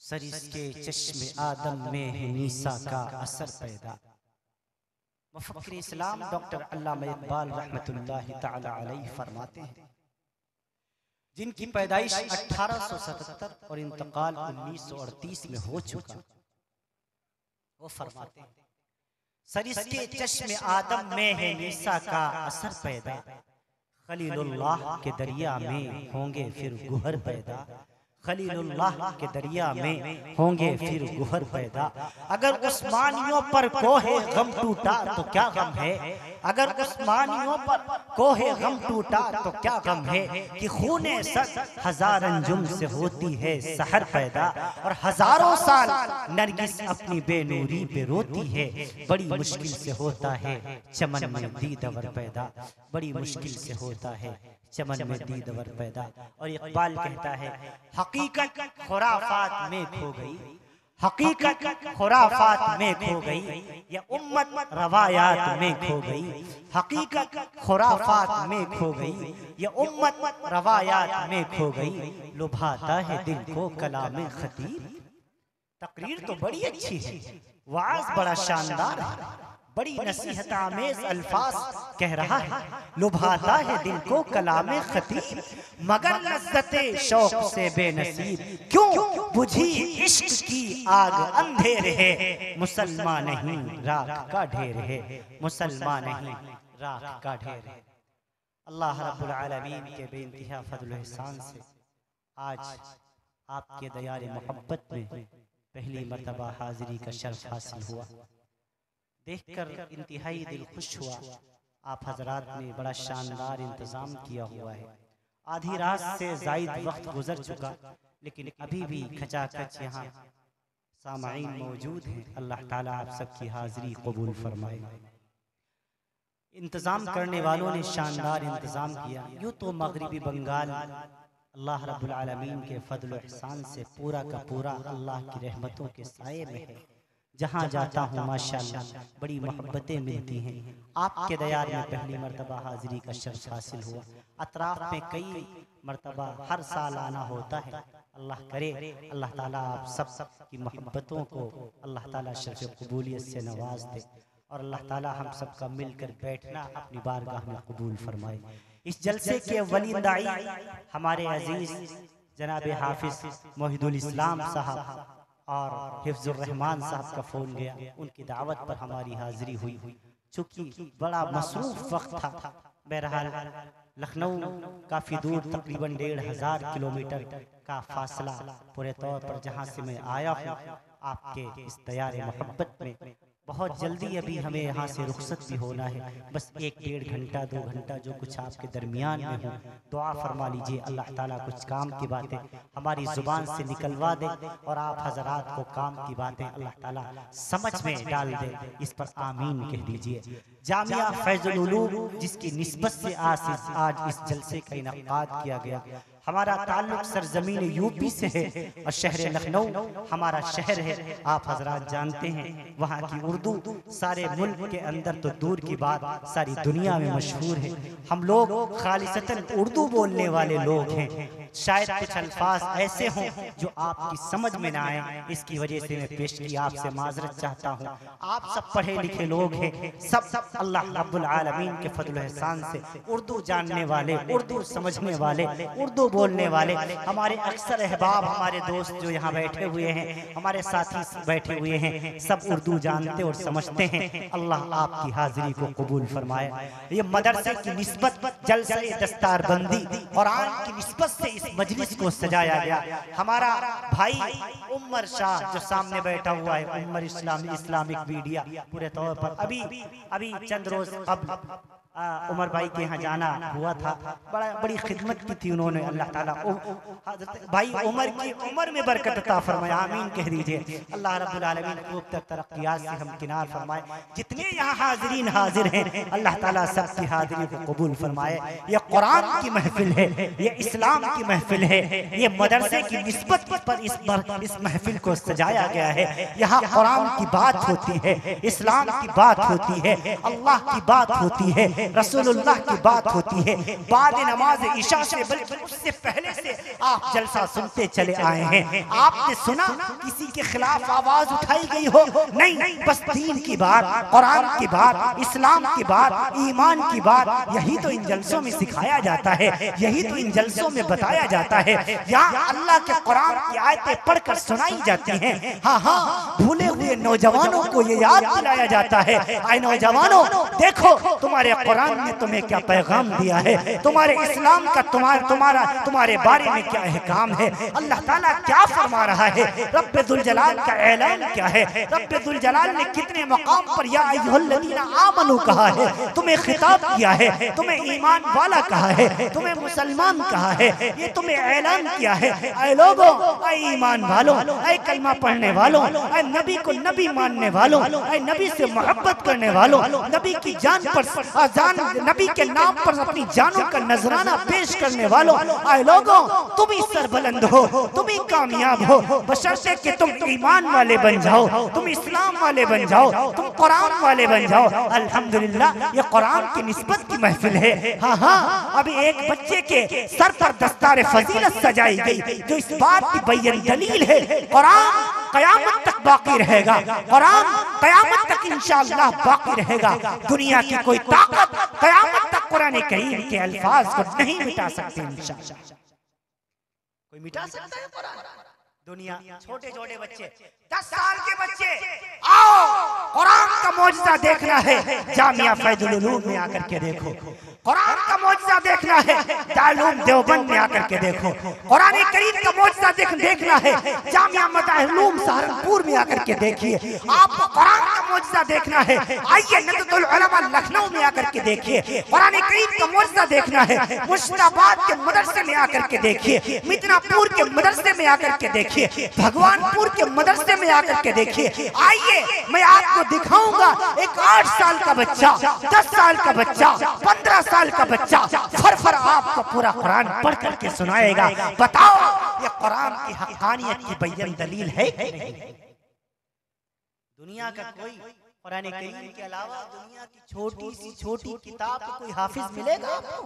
सरिस के चश्मे आदम में है नीसा का असर पैदा। मुफक्किर इस्लाम डॉक्टर अल्लामा इकबाल रहमतुल्लाहि तआला अलैहि फरमाते हैं, जिनकी पैदाइश 1877 और इंतकाल 1938 में हो चुका, वो फरमाते हैं सरिस के चश्मे आदम में है नीसा का असर पैदा, खलीलुल्लाह के दरिया में होंगे फिर गुहर पैदा। खलीलुल्लाह के दरिया में होंगे फिर गुहर पैदा। अगर उस्मानियों पर कोहे गम टूटा तो क्या गम है, अगर उस्मानियों पर कोहे गम टूटा तो क्या गम है, कि खूने सर हजार अंजुम से होती है सहर पैदा। और हजारों साल नरगिस अपनी बेनूरी पे रोती है, बड़ी मुश्किल से होता है चमन में दीदवर पैदा, बड़ी मुश्किल से होता है चमन में दीदवर पैदा। और इकबाल कहता है हकीकत खुराफात में खो गई, हकीकत खुराफात में खो गई, या उम्मत रवायात में खो गई। हकीकत खुराफात में खो गई, या उम्मत रवायात में खो गई। लुभाता है दिल को कलाम खतीब। तकरीर तो बड़ी अच्छी है, वाज बड़ा शानदार है, बड़ी नसीहत आमेज अल्फाज कह रहा है। लुभाता है दिल को कलामे खतीब, मगर लज्जते शौक से बेनसीब। क्यों बुझी इश्क की आग अंधेर है, मुसलमान नहीं राख का ढेर है, मुसलमान नहीं राख का ढेर है। अल्लाह रब्बुल आलमीन के बेइंतहा फजल एहसान से आज आपके दयार मोहब्बत में पहली मर्तबा हाजिरी का शर्फ हासिल हुआ। देखकर इंतहाई दिल खुश हुआ। आप हजरात ने बड़ा शानदार इंतजाम किया हुआ है। आधी रात से जायद वक्त गुजर चुका, लेकिन अभी भी खचाखच यहाँ सामाईन मौजूद हैं। अल्लाह ताला आप सबकी हाजिरी कबूल फरमाए। इंतजाम करने वालों ने शानदार इंतजाम किया। यूँ तो मगरिबी बंगाल अल्लाह रब्बुल आलमीन के फजल एहसान से पूरा का पूरा अल्लाह की रहमतों के साए में है। जहाँ जाता हूँ माशाअल्लाह बड़ी मोहब्बतें मिलती हैं। आपके दयार में पहली मर्तबा हाजिरी का शर्फ हासिल हुआ। अतराफ में कई मर्तबा हर साल आना होता है। अल्लाह करे अल्लाह ताला आप सब की मोहब्बतों को अल्लाह ताला शर्फ कबूलियत से नवाज दे, और अल्लाह ताला हम सब का मिलकर बैठना अपनी बारगाह में कबूल फरमाए। इस जलसे के वली दाई हमारे अजीज जनाब हाफिज मोहिदुल इस्लाम साहब और हिफ्जुर रहमान साहब का फोन गया, उनकी दावत पर हमारी हाजिरी हुई। चूंकि बड़ा मसरूफ वक्त था, बहरहाल लखनऊ काफ़ी दूर तकरीबन 1500 किलोमीटर का फासला पूरे तौर पर जहाँ से मैं आया हूँ आपके इस दयार मोहब्बत में। बहुत जल्दी अभी हमें यहाँ से रुखसत भी होना है, बस 1-1.5 घंटा 2 घंटा जो कुछ आपके दरमियान में हो, दुआ फरमा लीजिए अल्लाह ताला कुछ काम की बातें हमारी ज़ुबान से निकलवा दे, और आप हजरात को काम की बातें अल्लाह ताला समझ में डाल दे। इस पर आमीन कह दीजिए। जामिया फैजुल उलूम जिसकी निस्बत से आज इस जलसे का इनकाद किया गया, हमारा ताल्लुक सरजमीन यूपी से है और शहर लखनऊ हमारा शहर है। आप हजरात जानते हैं वहाँ की उर्दू सारे मुल्क के अंदर तो दूर की बात सारी दुनिया में मशहूर है। हम लोग खालिसतन उर्दू बोलने वाले लोग हैं। शायद कुछ अल्फाज ऐसे हों जो आपकी समझ में ना आए, इसकी वजह से मैं पेश की आपसे माजरत चाहता हूँ। आप सब पढ़े लिखे लोग हैं, सब अल्लाह रब्बुल आलमीन के फजल एहसान से उर्दू जानने वाले, उर्दू समझने वाले, उर्दू बोलने वाले हमारे अक्सर अहबाब, हमारे दोस्त जो यहाँ बैठे हुए हैं, हमारे साथी बैठे हुए हैं, सब उर्दू जानते और समझते हैं। अल्लाह आपकी हाजिरी को कबूल फरमाए। ये मदरसे की निस्बत जलसे दस्तारबंदी और आन की निस्बत से इस मजलिस को सजाया गया। हमारा भाई उमर शाह जो सामने बैठा हुआ है, उमर इस्लामिक मीडिया पूरे तौर पर अभी चंद रोज कबल उमर भाई के यहाँ जाना हुआ था। बड़ी खिदमत की थी उन्होंने। अल्लाह ताला भाई उमर की उम्र में बरकत अता फरमाए, आमीन कह दीजिए। अल्लाह रब्बुल आलमीन खूब तक तरक्कियात से हम किनार फरमाए। जितने यहाँ हाजिरीन हाजिर हैं अल्लाह ताला सबकी हाजिरी को कबूल फरमाए। ये कुरान की महफिल है, ये इस्लाम की महफिल है, ये मदरसे की निस्बत पर इस महफिल को सजाया गया है। यहाँ कुरान की बात होती है, इस्लाम की बात होती है, अल्लाह की बात होती है, रसूलुल्लाह की बात होती है बाद नमाज इशा से, बल्कि उससे पहले से आप जलसा सुनते चले आए हैं। आपने सुना किसी के खिलाफ आवाज उठाई गई हो? नहीं, बस दीन की बात, कुरान की बात, इस्लाम की बात, ईमान की बात, यही तो इन जलसों में सिखाया जाता है, यही तो इन जलसों में बताया जाता है। यहाँ अल्लाह के कुरान की आयतें पढ़कर सुनाई जाती हैं। हाँ, भूले हुए नौजवानों को ये याद दिलाया जाता है, आए नौजवानों देखो तुम्हारे कुरान ने तुम्हें क्या पैगाम दिया है, तुम्हारे इस्लाम का तुम्हारे बारे में क्या अहकाम है, अल्लाह ताला क्या फरमा रहा है, रब्बे दुल जलाल का ऐलान क्या है, रब्बे दुल जलाल ने कितने मकाम पर या अय्युहल्लज़ीना आमनू कहा है, तुम्हें खिताब किया है, तुम्हें ईमान वाला कहा है, तुम्हें मुसलमान कहा है, ये तुम्हें ऐलान किया है। ऐ लोगों, ऐ ईमान वालों, ऐ कलमा पढ़ने वालों, ऐ नबी को नबी मानने वालों, ऐ नबी से मोहब्बत करने वालों, नबी की जान पर नबी के नाम पर अपनी जानों का नजराना पेश करने वालों, ऐ लोगों तुम ही सरबुलंद हो, तुम ही कामयाब हो, बशर्ते कि तुम ईमान वाले बन जाओ, तुम इस्लाम वाले बन जाओ, तुम कुरान वाले बन जाओ। अल्हम्दुलिल्लाह ये कुरान की निस्बत की महफिल है। हाँ, अभी एक बच्चे के सर पर दस्तार फजीलत सजाई गई जो इस बात की बैयन दलील है कुरान कयामत तक बाकी रहेगा, कुरान कयामत तक इंशाअल्लाह बाकी रहेगा। दुनिया की कोई ताकत कयामत तक कुरान करीम के अल्फाज को नहीं मिटा सकती इंशाअल्लाह। कोई मिटा सकता है कुरान? दुनिया छोटे छोटे बच्चे 10 साल के बच्चे, आओ कुरान का मौजज़ा देखना है, जामिया फैजुल उलूम में आकर के देखो। कुरान का मौजज़ा देखना है, दारुल देवबंद में आकर के देखो। कुरान करीम का मौजज़ा देखना है, जामिया मदाहिल सहारनपुर में आकर के देखिए। आपको कुरान का मौजज़ा देखना है, आइए नदतुल उलमा लखनऊ में आकर के देखिए। कुरान करीम का मौजज़ा देखना है, मुर्शिदाबाद के मदरसे में आकर के देखिए, मिदनापुर के मदरसे में आकर के देखिए, भगवानपुर के मदरसे में आकर के देखिए। आइए मैं आपको दिखाऊंगा एक 8 साल का बच्चा, 10 साल का बच्चा, 15 साल का बच्चा फर आपको पूरा कुरान पढ़ करके सुनाएगा। बताओ ये कुरान की हक़ानियत की बैयन दलील है कि नहीं? दुनिया का कोई कुरान करीम के अलावा दुनिया की छोटी किताब कोई हाफिज मिलेगा आपको?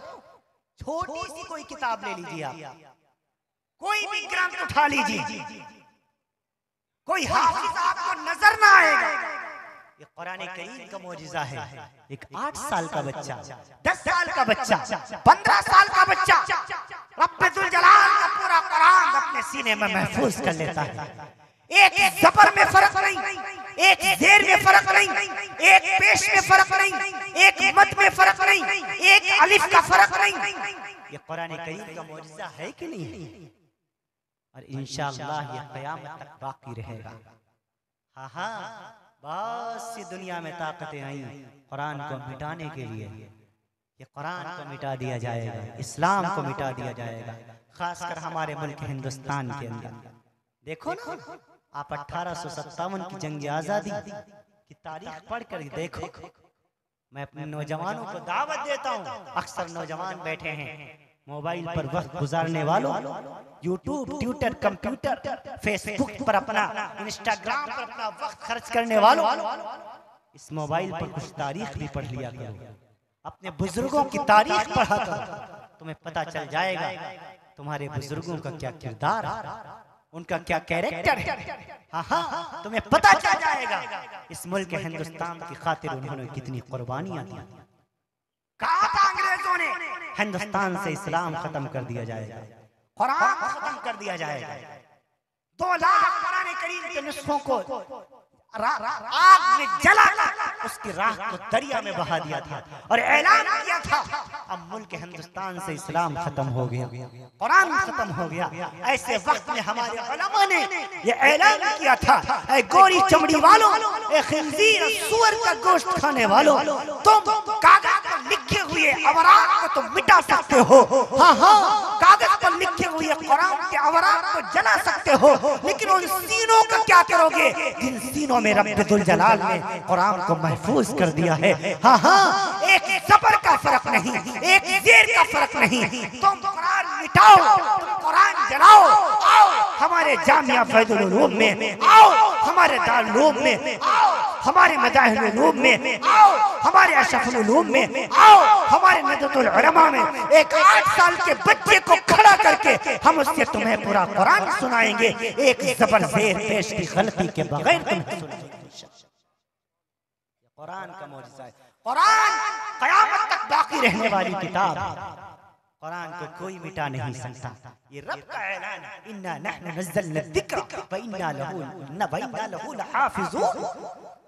छोटी सी कोई किताब ले लीजिए आप, कोई भी ग्रंथ उठा लीजिए, कोई हाफिज आपको नजर ना आएगा। ये कुरान करीम का मौजिज़ा है। एक 8 साल का बच्चा, 10 साल का बच्चा, 15 साल का बच्चा रब्बे दुल जलाल का पूरा कुरान अपने सीने में महफूज कर लेता है। एक ज़बर में फर्क नहीं, एक ज़ेर में फर्क नहीं, एक पेश में फर्क नहीं, एक मद में फर्क नहीं, एक अलिफ का फर्क नहीं। ये कुरान करीम का मौजिज़ा है कि नहीं? और इंशाअल्लाह ये क़यामत तक बाकी रहेगा। हाँ, बस ये दुनिया में ताकतें आई कुरान को मिटाने के लिए। ये कुरान को मिटा दिया जाएगा, इस्लाम को मिटा दिया जाएगा, खासकर हमारे मुल्क हिंदुस्तान के अंदर। देखो ना, आप 1857 की जंग आज़ादी की तारीख पढ़ कर देखो। मैं अपने नौजवानों को दावत देता हूँ, अक्सर नौजवान बैठे हैं मोबाइल पर वक्त गुजारने वालों, यूट्यूब, ट्विटर, कंप्यूटर, फेसबुक पर अपना, इंस्टाग्राम पर अपना वक्त खर्च करने वालों, इस मोबाइल पर कुछ तारीख भी पढ़ लिया करो, अपने बुजुर्गों की तारीख पढ़ा करो, तुम्हें पता चल जाएगा तुम्हारे बुजुर्गों का क्या किरदार, उनका क्या कैरेक्टर है। हाँ, तुम्हें पता चल जाएगा इस मुल्क हिंदुस्तान की खातिर उन्होंने कितनी कुर्बानियां दी। कहा था अंग्रेजों ने हिंदुस्तान से इस्लाम खत्म कर दिया जाएगा, कुरान खत्म कर दिया जाएगा। 2 लाख कुरान करीम के नुस्खों को आग में जलाकर उसकी राख को दरिया में बहा दिया था और ऐलान किया था अब मुल्क हिंदुस्तान से इस्लाम खत्म हो गया, कुरान खत्म हो गया। ऐसे वक्त में हमारे उलमा ने ये ऐलान किया था, ऐ गोरी चमड़ी वालों, ऐ खिंजीर सूअर का गोश्त खाने वालों, तुम कागज पर लिखे हुए अवराक को तुम मिटा सकते हो। हाँ, कागज पर लिखे हुए कुरान के अवराक को जला सकते हो, लेकिन उन सीनों का क्या करोगे जिन सीनों में रब्बे दुल जलाल ने कुरान को महफूज कर दिया है। हाँ, एक ज़बर का फर्क नहीं, एक ज़ेर का फर्क नहीं। तुम कुरान मिटाओ, तुम कुरान जलाओ। आओ हमारे जामिया फैजुल उलूम में, आओ हमारे दारुल उलूम में, आओ हमारे मदाहिल उलूम में, आओ हमारे अशरफुल उलूम में, आओ हमारे नदरतुल उलमा में। एक 8 साल के बच्चे को खड़ा करके हम उससे तुम्हें पूरा कुरान सुनाएंगे, एक ज़बर ज़ेर पेश की गलती के बगैर तुम्हें सुनाएंगे। कुरान का मौजज़ा है। कुरान क़यामत तक बाकी रहने वाली किताब, कुरान को कोई मिटा नहीं सकता। ये रब का ऐलान है, इन्ना नहनु नज़्ज़लना ज़िक्र व इन्ना लहू लहाफ़िज़ून।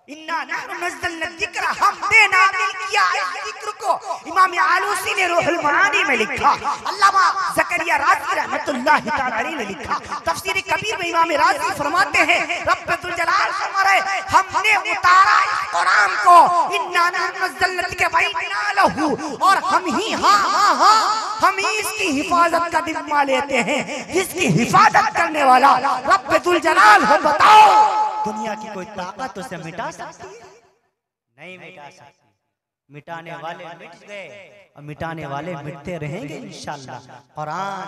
इन्ना नहनु नज़्ज़लना ज़िक्र, हमने नाज़िल किया इस ज़िक्र को। इमाम आलूसी ने रूहुल मानी में लिखा, अल्लामा ज़करिया राज़ी रहमतुल्लाहि तआला अलैहि ने लिखा। तफ़सीर कबीर में इमाम राज़ी फरमाते हैं, रब्बुल जलाल फरमा रहे, हमने उतारा इस कुरान को, इन्ना नहनु नज़्ज़लना ज़िक्र व इन्ना लहू, और हम ही हम ही इसकी हिफाजत का जिम्मा लेते हैं। जिसकी हिफाजत करने वाला रब्बुल जलाल हो। बताओ दुनिया की कोई ताकत उसे मिटा सकती है? नहीं मिटा सकती। मिटाने वाले मिट गए और मिटाने वाले मिटते रहेंगे इंशाअल्लाह। कुरान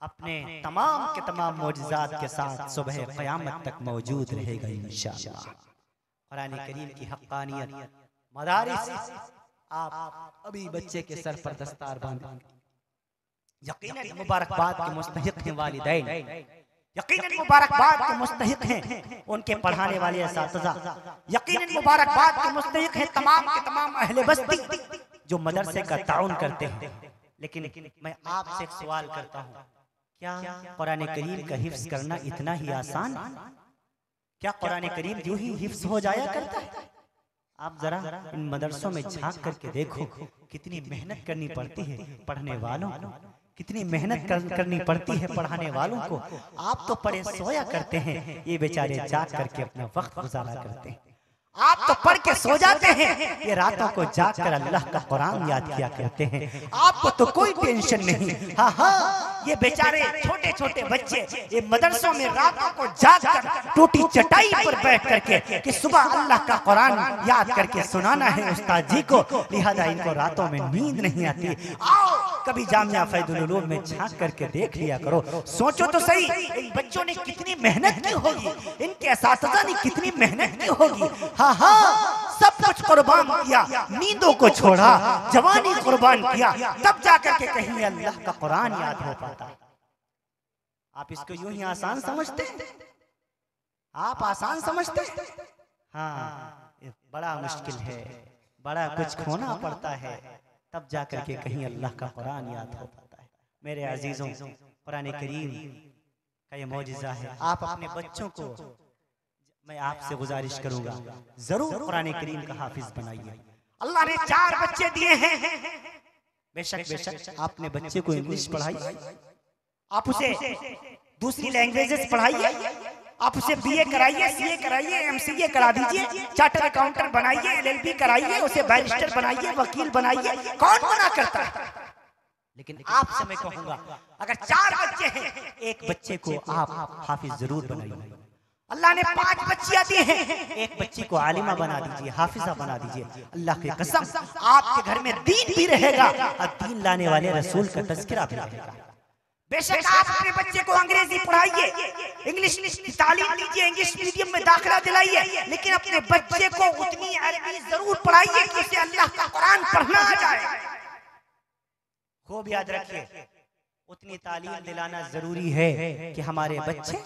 अपने तमाम के तमाम मौजज़ात के साथ सुबह क़यामत तक मौजूद रहेगा इंशाअल्लाह। कुरान करीम की हक़्क़ानियत मदारिस, आप अभी बच्चे के सर पर दस्तार बांधें, यकीनन मुबारकबाद के मुस्तहिक़ हैं वालिदैन, यकीनन मुबारकबाद के मुस्तहिक़ हैं उनके पढ़ाने वाले असातिज़ा, यकीनन मुबारकबाद के मुस्तहिक़ हैं तमाम के तमाम अहले बस्ती जो मदरसे का ताउन करते हैं। लेकिन मैं आपसे एक सवाल करता हूँ, क्या कुरान करीम का हिफ्ज़ करना इतना ही आसान? क्या कुरान करीम यूं ही हिफ्ज़ हो जाया करता है? आप जरा इन मदरसों में झांक करके देखो, कितनी मेहनत करनी पड़ती है पढ़ने वालों को, कितनी मेहनत करनी पड़ती है पढ़ाने वालों को। आप तो पढ़े सोया करते हैं, ये बेचारे जाग करके अपना वक्त गुजारा करते हैं। आप तो पढ़ के सो जाते हैं, ये रातों को जाग कर अल्लाह का कुरान याद किया करते हैं। आपको तो कोई टेंशन नहीं। हाँ, ये बेचारे छोटे छोटे बच्चे ये मदरसों में रातों को जाग कर टूटी चटाई पर बैठ करके कि सुबह अल्लाह का कुरान याद करके सुनाना है उस्ताद जी को, लिहाजा इनको रातों में नींद नहीं आती। आओ कभी जामिया फैजुल उलूम में झांक करके देख लिया करो। सोचो तो सही, इन बच्चों ने कितनी मेहनत की होगी, इनके असातिज़ा ने कितनी मेहनत की होगी। हाँ, सब कुछ कुर्बान किया, नींदों को छोड़ा, जवानी कुर्बान किया, तब जाकर के कहीं अल्लाह का कुरान याद हो पाता। आप इसको यूं ही आसान समझते? आप आसान समझते? हाँ, बड़ा मुश्किल है, बड़ा कुछ खोना पड़ता है, तब जाकर के कहीं अल्लाह का कुरान याद हो पाता है। मेरे अजीजों, कुरान करीम का ये मौजिज़ा है। आप अपने बच्चों को, मैं आपसे गुजारिश करूंगा, जरूर कुरान करीम का हाफिज बनाइए। अल्लाह ने 4 बच्चे दिए हैं। बेशक आपने बच्चे को इंग्लिश पढ़ाई, आप उसे दूसरी लैंग्वेजेस पढ़ाइए, आप उसे बीए कराइए, सीए कराइए, एमसीए करा दीजिए, चार्टर अकाउंटेंट बनाइए, एलएलबी कराइए, उसे बैरिस्टर बनाइए, वकील बनाइए, कौन मना करता है? लेकिन आपसे मैं कहूंगा, अगर 4 बच्चे हैं, एक बच्चे को आप हाफिज जरूर बनाइए। अल्लाह ने 5 बच्चियां दी हैं, एक बच्ची को आलिमा बना दीजिए, हाफिजा बना दीजिए। अल्लाह की कसम, आपके घर में दीन भी रहेगा और दीन लाने वाले रसूल का तज़किरा भी रहेगा। बेशक आप अपने बच्चे को अंग्रेजी पढ़ाइए, इंग्लिश की तालीम दीजिए, इंग्लिश मीडियम में दाखिला दिलाइए, लेकिन अपने बच्चे को उतनी अरबी जरूर पढ़ाइए कि उसे अल्लाह का कुरान पढ़ना आ जाए। खूब याद रखिए, उतनी तालीम दिलाना जरूरी है कि हमारे बच्चे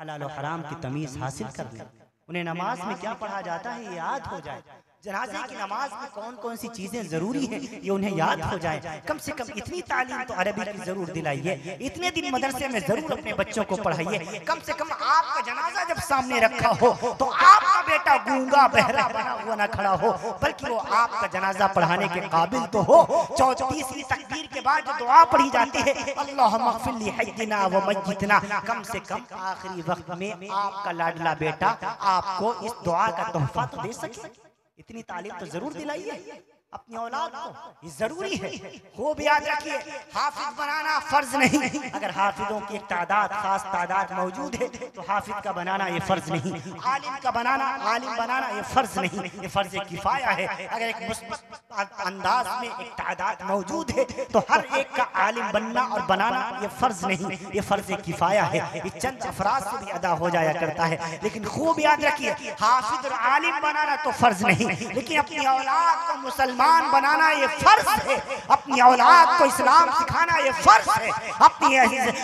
हलाल और हराम की तमीज हासिल कर लें। उन्हें नमाज में क्या पढ़ा जाता है ये याद हो जाए, जनाजे की नमाज में कौन कौन सी चीजें जरूरी हैं ये उन्हें याद हो जाए। कम से कम इतनी तालीम तो अरबी की जरूर दिलाइए, इतने दिन मदरसे में जरूर अपने बच्चों को पढ़ाइए। कम से कम आपका जनाजा जब सामने रखा हो तो आपका बेटा गूंगा बहरा बना हुआ ना खड़ा हो, बल्कि वो आपका जनाजा पढ़ाने के काबिल तो हो। 34वीं तकबीर के बाद जो दुआ पढ़ी जाती है, अल्लाहुम्मा अग़फ़िर ली हय्यिना व मय्यितना, कम से कम आखिरी वक्त में आपका लाडला बेटा आपको इस दुआ का तोहफा तो दे सके। इतनी तालीम तो जरूर दिलाइए अपनी औलाद को, ये जरूरी है। खूब याद रखिए, हाफिज बनाना फर्ज नहीं। अगर हाफिजों की एक तादाद, खास तादाद मौजूद है तो हाफिज का बनाना ये फर्ज नहीं। आलिम का बनाना, आलिम बनाना ये फर्ज नहीं, ये फर्ज किफाया है। अगर एक अंदाज में एक तादाद मौजूद है, तो हर एक का आलिम बनना और बनाना ये फर्ज नहीं, ये फर्ज किफाया है, ये चंद अफराद से भी अदा हो जाया करता है। लेकिन खूब याद रखिए, हाफिज और आलिम बनाना तो फर्ज नहीं, लेकिन अपनी औलाद को मुसलमान बनाना ये फर्ज है, अपनी औलाद को इस्लाम सिखाना ये फर्ज है,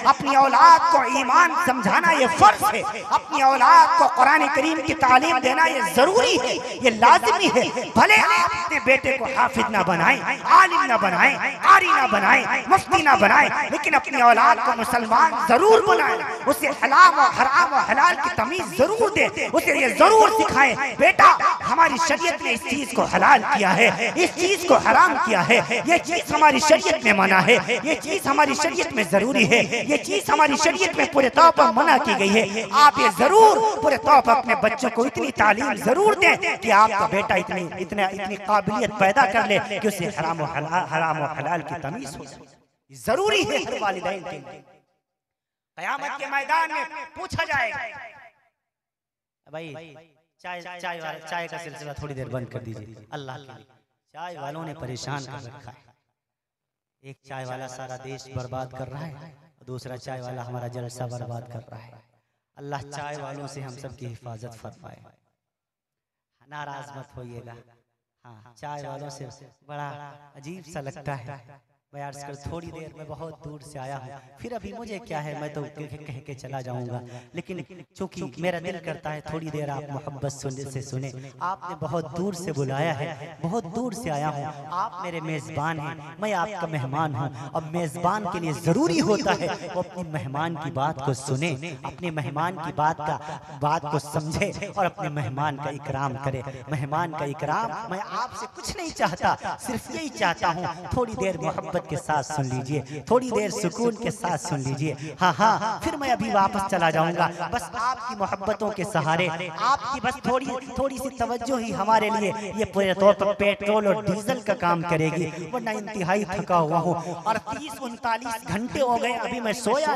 अपनी औलाद को ईमान समझाना ये फर्ज है, अपनी औलाद को कुरान करीम की तालीम देना ये जरूरी है, ये लाजिमी है। भले आप अपने बेटे को हाफिज ना बनाएं, आलिम ना बनाएं, कारी ना बनाएं, मुफ्ती ना बनाएं, लेकिन अपनी औलाद को मुसलमान जरूर बनाएं, उसे हलाल और हराम और हलाल की तमीज जरूर दें, उसे ये जरूर सिखाएं, बेटा हमारी शरीयत ने इस चीज को हलाल किया है, इस चीज को हराम किया है, ये चीज हमारी शरीयत में मना है, ये चीज हमारी शरीयत में जरूरी है, ये चीज हमारी शरीयत में पूरे तौर पर मना की गई है। आप ये जरूर पूरे तौर पर अपने बच्चों को इतनी तालीम जरूर दें कि आपका बेटा इतनी काबिलियत पैदा कर ले कि उसे हराम और हलाल की तमीज हो। जरूरी है हर वालिदैन के लिए। क़यामत के मैदान में पूछा जाएगा, भाई चाय का सिलसिला थोड़ी देर बंद कर दीजिए, अल्लाह के लिए चाय वालों ने परेशान कर रखा है। एक चाय वाला सारा देश बर्बाद कर रहा है, दूसरा चाय वाला हमारा जलसा बर्बाद कर रहा है। अल्लाह चाय वालों से हम सब की हिफाजत फरमाए, नाराज मत होइएगा। हाँ, चाय वालों से बड़ा अजीब सा लगता है। मैं अर्ज कर थोड़ी देर में बहुत दूर से आया हूँ, फिर अभी मुझे क्या है, मैं तो कह के चला जाऊंगा, लेकिन चूंकि मेरा दिल करता है थोड़ी देर आप मोहब्बत से सुने। आपने बहुत दूर से बुलाया है, बहुत दूर से आया हूँ, आप मेरे मेज़बान हैं, मैं आपका मेहमान हूँ। अब मेज़बान के लिए ज़रूरी होता है वो अपनी मेहमान की बात को सुने, अपने मेहमान की बात को समझे और अपने मेहमान का इकराम करे। मेहमान का इकराम, मैं आपसे कुछ नहीं चाहता, सिर्फ यही चाहता हूँ थोड़ी देर मोहब्बत के साथ सुन लीजिए, थोड़ी देर सुकून के साथ सुन लीजिए। हाँ, फिर मैं अभी वापस चला जाऊंगा। बस आपकी मोहब्बतों के सहारे, आपकी बस थोड़ी सी तवज्जो ही हमारे लिए ये पूरे तौर पर पेट्रोल और डीजल का काम करेगी, वरना इंतहाई थका हुआ हूँ और 30-39 घंटे हो गए, अभी मैं सोया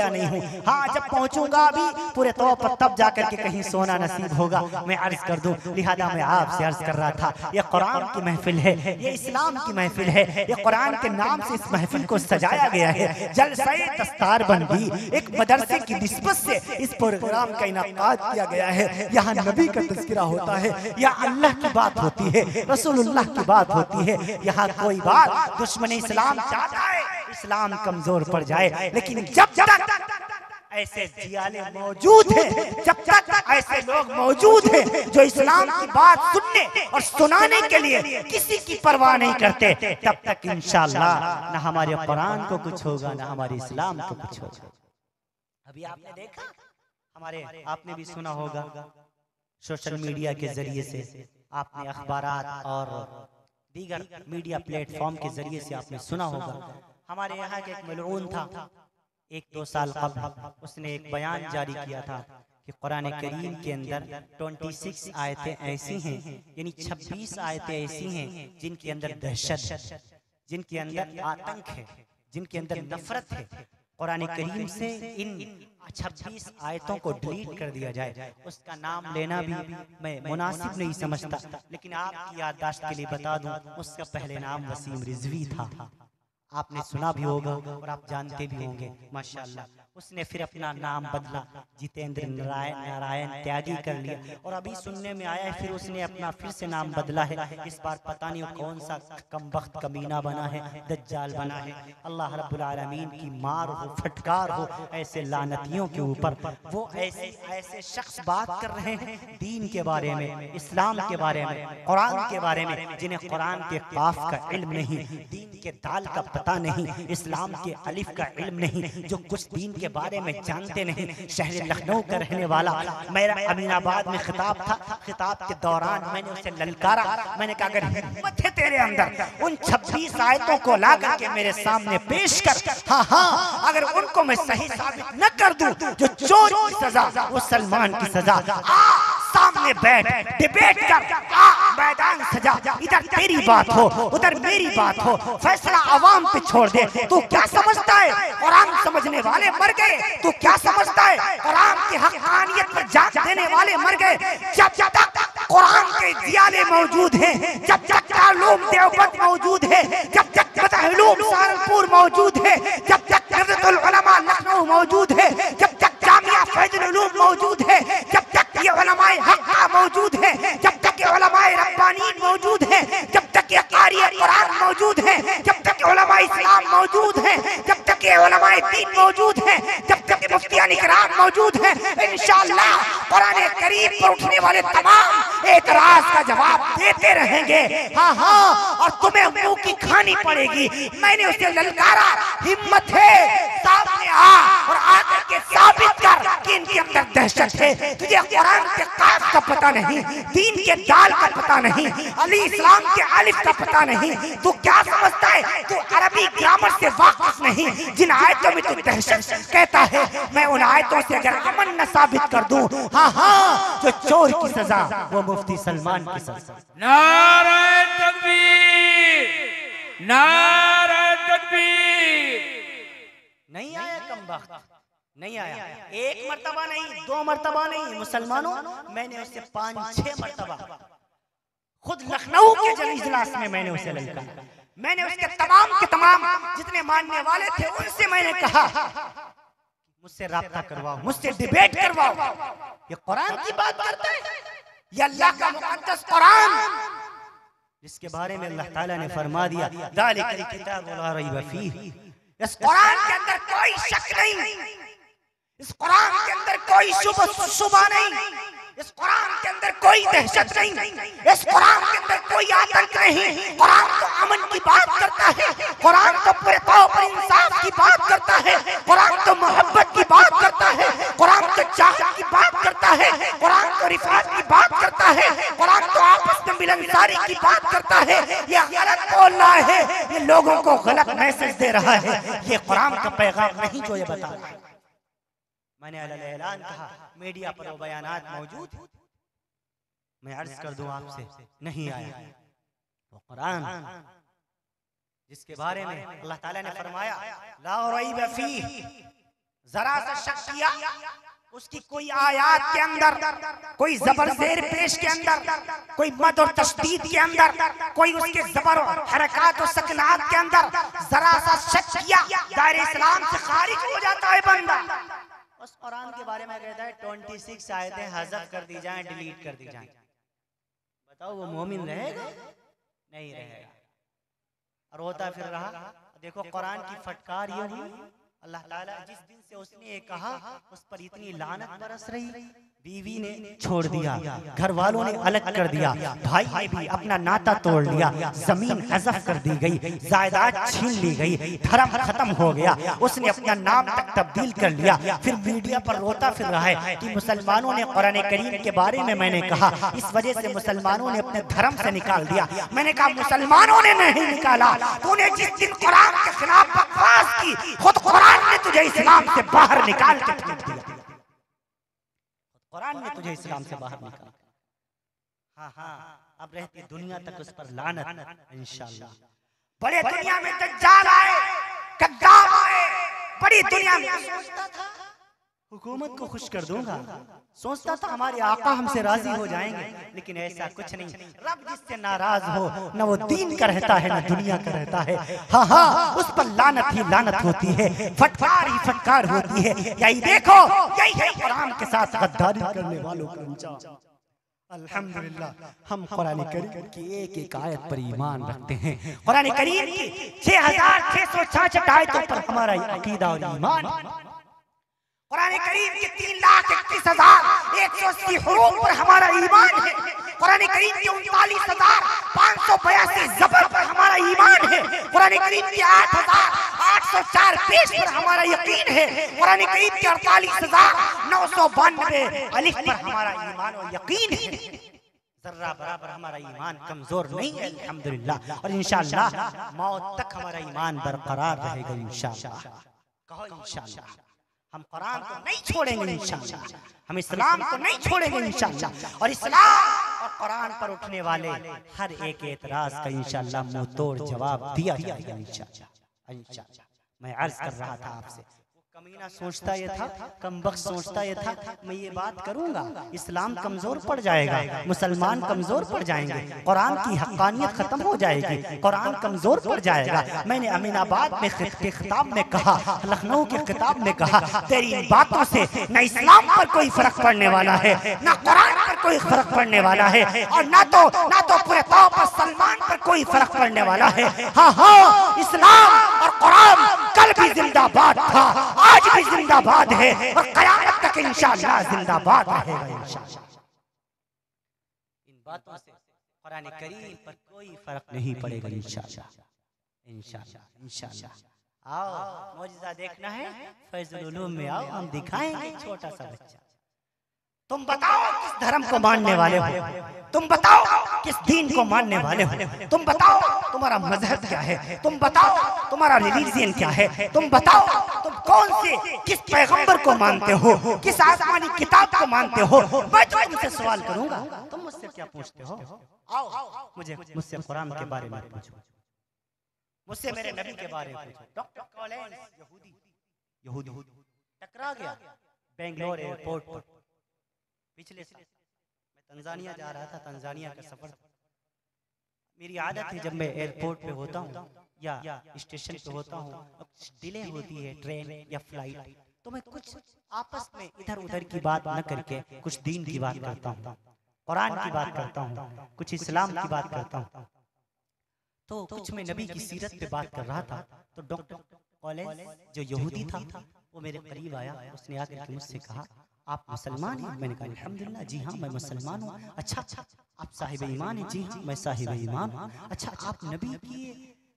नहीं हूँ। हाँ, जब पहुँचूंगा अभी पूरे तौर पर तब जाकर के कहीं सोना नसीब होगा। मैं अर्ज कर दूं, लिहाजा मैं आपसे अर्ज कर रहा था, ये कुरान की महफिल है, ये इस्लाम की महफिल है, कुरान के नाम से इस महफिल को सजाया गया है। जलसाए दस्तार बन भी एक मदरसे की निस्बत से इस प्रोग्राम का इनाकाद किया गया है। यहाँ नबी का तज़किरा होता है, यहाँ अल्लाह की बात होती है, रसूलुल्लाह की बात होती है। यहाँ कोई बात दुश्मन इस्लाम चाहता है इस्लाम कमजोर पड़ जाए, लेकिन जब तक ऐसे जियाले मौजूद हैं, जब तक ऐसे लोग मौजूद हैं जो इस्लाम की बात सुनने और सुनाने के लिए किसी की परवाह नहीं करते, तब तक इंशाअल्लाह ना हमारे कुरान को कुछ होगा, ना हमारे इस्लाम को कुछ होगा। अभी आपने देखा, आपने भी सुना होगा सोशल मीडिया के जरिए से, आपने अखबारात और दीगर मीडिया प्लेटफॉर्म के जरिए से आपने सुना होगा। हमारे यहाँ के एक मलऊन था, 1-2 साल कबल उसने एक बयान जारी किया था कि कुरान करीम के अंदर 26 आयतें ऐसी हैं, यानी 26 आयतें ऐसी हैं जिनके अंदर दहशत है, जिनके अंदर आतंक है, जिनके अंदर नफरत है। कुरान करीम से इन 26 आयतों को डिलीट कर दिया जाए, उसका नाम लेना भी मैं मुनासिब नहीं समझता, लेकिन आपकी याददाश्त के लिए बता दूं, उसका पहले नाम वसीम रिजवी था। आपने सुना भी होगा और आप जानते भी होंगे माशाअल्लाह। उसने फिर अपना नाम बदला, जितेंद्र नारायण त्यागी कर लिया, और अभी सुनने में आया है फिर उसने अपना फिर से नाम बदला है। इस बार पता नहीं कौन सा कमबख्त कमीना बना है, दज्जाल बना है। अल्लाह रब्बुल आलमीन की मार हो, फटकार हो ऐसे लानतियों के ऊपर। वो ऐसे शख्स बात कर रहे हैं दीन के बारे में, इस्लाम के बारे में, कुरान के बारे में, जिन्हें कुरान के काफ का इल्म नहीं, दीन के दाल का पता नहीं, इस्लाम के अलिफ का इल्म नहीं, जो कुछ दीन के बारे में जानते नहीं। शहर लखनऊ का रहने वाला, मेरा अमीनाबाद में खिताब था, खिताब के दौरान मैंने उसे ललकारा, मैंने कहा अगर हिम्मत है तेरे अंदर उन 26 आयतों को ला करके मेरे सामने पेश कर, हाँ, अगर उनको मैं सही साबित न कर दूं, जो चोर की सजा वो सलमान की सजा, सामने बैठ डिबेट कर, मैदान सजा, इधर तेरी बात हो उधर मेरी बात हो, फैसला आवाम पे छोड़ दे। तू क्या समझता है कुरान समझने वाले मर गए, तू क्या समझता है कुरान की हक़ानियत पर जान देने वाले मर गए। जब तक कुरान के जियाले मौजूद हैं, जब तक तक दारूल देवबंद मौजूद है, जब तक मदहुलूम सहारनपुर मौजूद है, जब तक नज़रतुल उलमा लखनऊ मौजूद है, जब तक जामिया फैजुल उलूम मौजूद है, जब तक ये उलमाए हक़्क़ा मौजूद है, जब तक ये उलमाए रब्बानीन मौजूद है, जब तक ये क़ारी कुरान मौजूद है, जब तक ये उलमाए इस्लाम मौजूद है, जब तक ये उलमाए दीन मौजूद है, जब तक ये मुफ्तियान इकराम मौजूद है, इंशाअल्लाह कुरान करीम पर उठने वाले तमाम एतराज का जवाब देते रहेंगे। हाँ हाँ, और तुम्हें मुंह की खानी पड़ेगी। मैंने उसे ललकारा, हिम्मत है सामने आ और आकर के साबित कर कि इनके अंदर दहशत है। तुझे कुरान के काफ का पता नहीं, दीन के दाल का पता नहीं, अली इस्लाम के अलिफ का पता नहीं, तू क्या समझता है? तू अरबी ग्रामर से वाकिफ नहीं। जिन आयतों में तू दहशत कहता है, मैं उन आयतों से अगर अमन न साबित कर दूं, हाँ हाँ, जो चोर की सजा वो मुफ्ती सलमान की सजा। नारे तकबीर, नारे तकबीर। नहीं आया कमबख्त, नहीं आया। एक मर्तबा नहीं, दो मर्तबा नहीं, मुसलमानों मैंने उससे 5-6 मर्तबा खुद लखनऊ के जल इजलास में मैंने उसे ललकारा। मैंने उसके तमाम के तमाम जितने मानने वाले थे उनसे मैंने कहा मुझसे राब्ता करवाओ, मुझसे डिबेट करवाओ। ये कुरान की बात करता है, ये अल्लाह का मुकद्दस कुरान जिसके बारे में अल्लाह ताला ने फरमा दिया, ज़ालिकल किताबु ला रैब फीह। इस कुरान के अंदर कोई शक नहीं, इस कुरान के अंदर कोई शुबा नहीं, इस कुरान के अंदर कोई दहशत नहीं, इस कुरान के अंदर कोई आतंक नहीं। कुरान तो अमन की बात करता है, कुरान तो पूरे तौर पर इंसाफ की बात करता है, कुरान तो मोहब्बत की बात करता है, कुरान तो चाहत की बात करता है, कुरान तो रिफात की बात करता है, कुरान तो आपस में मिलनसारी की बात करता है। ये गलत बोल रहा है, ये लोगों को गलत मैसेज दे रहा है, ये कुरान का पैगाम नहीं जो ये बता रहा है। मैंने ऐलान कहा, मीडिया पर वो बयानात मौजूद, मैं अर्ज कर दूं आपसे, नहीं आया वो कुरान जिसके बारे में अल्लाह ताला ने फरमाया ला रैब फीह, जरा सा शक किया उसकी कोई आयात के अंदर, कोई जबर ज़ेर पेश के अंदर, कोई मद और तशदीद के अंदर, कोई उसके जबर और हरकत और सकनात के अंदर जरा सा शक किया, दायरे इस्लाम से खारिज हो जाता है बंदा। उस कुरान के बारे में कहता है 26 आयतें हज़फ कर दी जाएं, डिलीट कर दी जाएं। बताओ वो मोमिन रहेगा? नहीं रहेगा। और होता फिर रहा। देखो कुरान की फटकार ये हुई, अल्लाह ताला जिस दिन से उसने ये कहा उस पर इतनी लानत बरस रही, बीवी ने छोड़ दिया, घर वालों ने अलग कर दिया, भाई ने भी अपना नाता तोड़ लिया, जमीन हज़फ कर दी गई, जायदाद छीन ली गई, धर्म खत्म हो गया, उसने अपना नाम तक तब्दील कर लिया। फिर मीडिया पर रोता फिर रहा है कि मुसलमानों ने कुरान करीम के बारे में मैंने कहा, इस वजह से मुसलमानों ने अपने धर्म से निकाल दिया। मैंने कहा मुसलमानों ने नहीं निकाला, तूने जिस दिन कुरान के खिलाफ बकवास की, खुद कुरान ने तुझे इस्लाम से बाहर निकाल के फेंक दिया। कुरान ने तुझे इस्लाम से बाहर निकाला। हाँ हाँ, अब रहती दुनिया तक उस पर लानत इंशाअल्लाह। बड़े दुनिया में दज्जाल आए, कद्दाब आए, बड़ी दुनिया में सोचता था हुकूमत को खुश कर दूंगा, सोचता था हमारे आका हमसे राजी हो जाएंगे, लेकिन ऐसा कुछ नहीं। रब जिससे नाराज हो न वो दीन का रहता है न दुनिया का रहता है। हाँ हाँ, उस पर लानत ही लानत होती है, फटकार ही फटकार होती है। यही देखो, यही है कुरान के साथ गद्दारी करने वालों का अंजाम। अल्हम्दुलिल्लाह, हम कुरान करीम की एक एक आयत पर ईमान रखते हैं। कुरान करीम की 6666 आयतों पर हमारा अकीदा और ईमान। कुरान करीम के 3,31,180 हुरूफ पर हमारा ईमान है। कुरान करीम के 39,582 ज़बर पर हमारा ईमान है। कुरान करीम के 8,804 पेश पर हमारा यकीन है। कुरान करीम के 48,992 अलिफ पर हमारा ईमान और यकीन है। जर्रा बराबर हमारा ईमान कमजोर नहीं है अल्हम्दुलिल्लाह, और इंशाअल्लाह मौत तक हमारा ईमान बरकरार रहेगा इंशाअल्लाह। कहो इंशाअल्लाह, हम कुरान को नहीं छोड़ेंगे इंशाअल्लाह, हम इस्लाम को नहीं छोड़ेंगे इंशाअल्लाह, और इस्लाम और कुरान पर उठने वाले हर एक एतराज का इंशाअल्लाह मुंह तोड़ जवाब दिया जाएगा इंशाअल्लाह। इंशाअल्लाह मैं अर्ज कर रहा था आपसे, कमीना सोचता ये था, कमबख्त सोचता ये था, मैं ये बात करूंगा इस्लाम कमजोर पड़ जाएगा, मुसलमान कमजोर पड़ जाएंगे, कुरान की हक्कानियत खत्म हो जाएगी, कुरान कमजोर पड़ जाएगा। मैंने अमीनाबाद में के खिताब में कहा, लखनऊ के खिताब में कहा, तेरी इन बातों से न इस्लाम पर कोई फर्क पड़ने वाला है, न कुरान पर कोई फर्क पड़ने वाला है, और ना तो पूरे तौर पर सलमान पर कोई फर्क पड़ने वाला है। हाँ हाँ, इस्लाम और कुरान कल भी जिंदाबाद था, आज भी जिंदाबाद है, और क़यामत तक इंशाअल्लाह जिंदाबाद रहेगा इंशाअल्लाह। इन बातों से कुरान करीम पर कोई फर्क नहीं पड़ेगा इंशाअल्लाह इंशाअल्लाह इंशाअल्लाह। आओ मौजज़ा देखना है, फैज़ुल उलूम में आओ, हम दिखाएंगे छोटा सा बच्चा। तुम बताओ किस धर्म को मानने वाले हो, तुम बताओ किस दीन को मानने वाले हो, तुम बताओ तुम्हारा मजहब क्या है, तुम बताओ तुम्हारा रिलीजियन क्या है, तुम बताओ तुम कौन से किस पैगंबर को मानते हो, किस आसमानी किताब को मानते हो। मैं तो तुमसे सवाल करूंगा, तुम मुझसे क्या पूछते हो? आओ मुझसे कुरान के बारे में पूछो, मुझसे मेरे नबी के बारे में पूछो। डॉक्टर कॉलेज यहूदी टकरा गया बेंगलोर एयरपोर्ट पर। पिछले साल मैं तंजानिया जा रहा था, तंजानिया का सफर। मेरी आदत है जब मैं एयरपोर्ट पे होता हूँ या स्टेशन पे होता हूँ, डिले होती है ट्रेन या फ्लाइट, तो मैं कुछ आपस में इधर उधर की बात न करके कुछ दीन की बात करता हूँ, कुरान की बात करता हूँ, कुछ इस्लाम की बात करता हूँ। तो कुछ मैं नबी की सीरत पे बात कर रहा था, तो डॉक्टर कॉलेज जो यहूदी था वो मेरे करीब आया, उसने आकर मुझसे कहा, आप मुसलमान हैं? मैंने कहा अल्हम्दुलिल्लाह, जी हाँ मैं मुसलमान हूँ। अच्छा आप साहिब ईमान हैं? जी हाँ मैं साहिब ईमान हूँ। अच्छा आप नबी के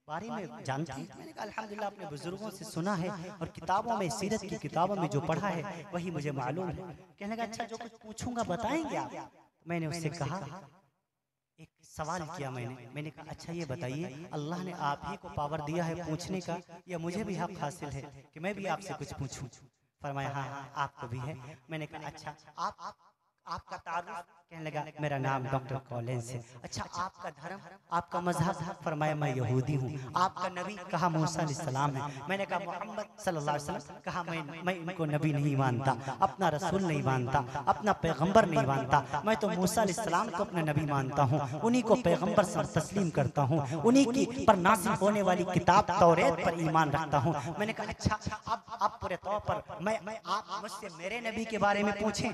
बारे में जानते हैं? मैंने कहा अल्हम्दुलिल्लाह अपने बुजुर्गों से सुना है और किताबों में, सीरत की किताबों में जो पढ़ा है वही मुझे मालूम है। कहने लगा अच्छा जो कुछ पूछूंगा बताएंगे आप? मैंने उससे कहा, एक सवाल किया मैंने कहा अच्छा ये बताइए, अल्लाह ने आप ही को पावर दिया है पूछने का या मुझे भी हक हासिल है कि मैं भी आपसे कुछ पूछूं? फरमाया हाँ आपको भी है। मैंने कहा अच्छा आपका तारुफ? कहने लगा मेरा नाम डॉक्टर कॉलेज है। अच्छा आपका धर्म, आपका मजहब? फरमाया मैं यहूदी हूँ। आपका नबी? कहा मूसा अलैहिस्सलाम है। मैंने कहा मोहम्मद सल्लल्लाहु अलैहि वसल्लम? कहा मैं इनको नबी नहीं मानता, अपना रसूल नहीं मानता, अपना पैगंबर नहीं मानता, मैं तो मूसा अलैहिस्सलाम को अपना नबी मानता हूँ, उन्हीं को पैगंबर तस्लीम करता हूँ, उन्हीं की पर नासिल होने वाली किताब तौरेत पर ईमान रखता हूँ। मैंने कहा अच्छा अब पूरे तौर पर मैं आप मुझसे मेरे नबी के बारे में पूछें,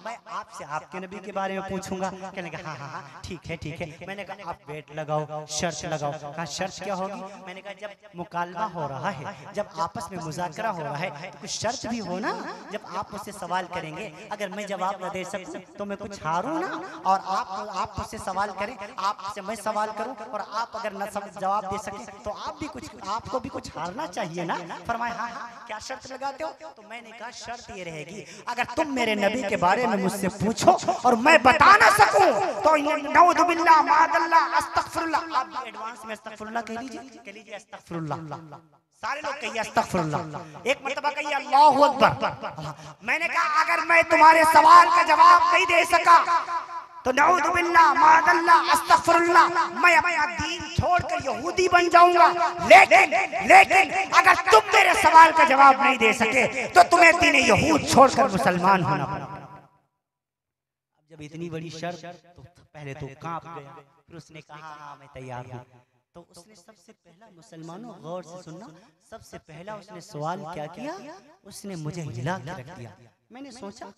मैं आपसे आपके नबी के बारे में पूछूंगा? कहने लगा हाँ हाँ ठीक है। मैंने कहा आप वेट लगाओ, शर्त लगाओ। कहा शर्त क्या होगी? मैंने कहा जब मुकालमा हो रहा है, जब आपस में मुज़ाकरा हो रहा है तो कुछ शर्त भी हो ना। जब आप मुझसे सवाल करेंगे, अगर मैं जवाब न दे सकूं तो मैं कुछ हारूं ना, और आप मुझसे सवाल करें, आपसे मैं सवाल करूं और आप अगर न जवाब दे सके तो आपको भी कुछ हारना चाहिए ना। फरमाया हाँ क्या शर्त लगाते हो? तो मैंने कहा शर्त ये रहेगी, अगर तुम मेरे नबी के बारे में मुझसे पूछो और मैं बता ना सकूं तो नऊज़ु बिल्लाह मादल्लाह अस्तगफिरुल्लाह। आप भी एडवांस में अस्तगफिरुल्लाह कह लीजिए अस्तगफिरुल्लाह। सारे लोग कहिए अस्तगफिरुल्लाह, एक मर्तबा कहिए अल्लाहु अकबर। मैंने कहा अगर मैं तुम्हारे सवाल का जवाब नहीं दे सका तो नऊज़ु बिल्लाह मादल्लाह अस्तगफिरुल्लाह, मैं अपना दीन छोड़कर यहूदी बन जाऊंगा। लेकिन अगर तुम मेरे सवाल का जवाब नहीं दे सके तो तुम्हें दीन यहूद छोड़कर मुसलमान होना पड़ा। जब इतनी बड़ी शर्त, तो पहले तो कांप गया, फिर उसने कहा हाँ मैं तैयार हूँ। तो उसने सबसे पहला, मुसलमानों गौर से सुनना, सबसे पहला उसने सवाल क्या किया? उसने मुझे हिला के रख दिया। मैंने सोचा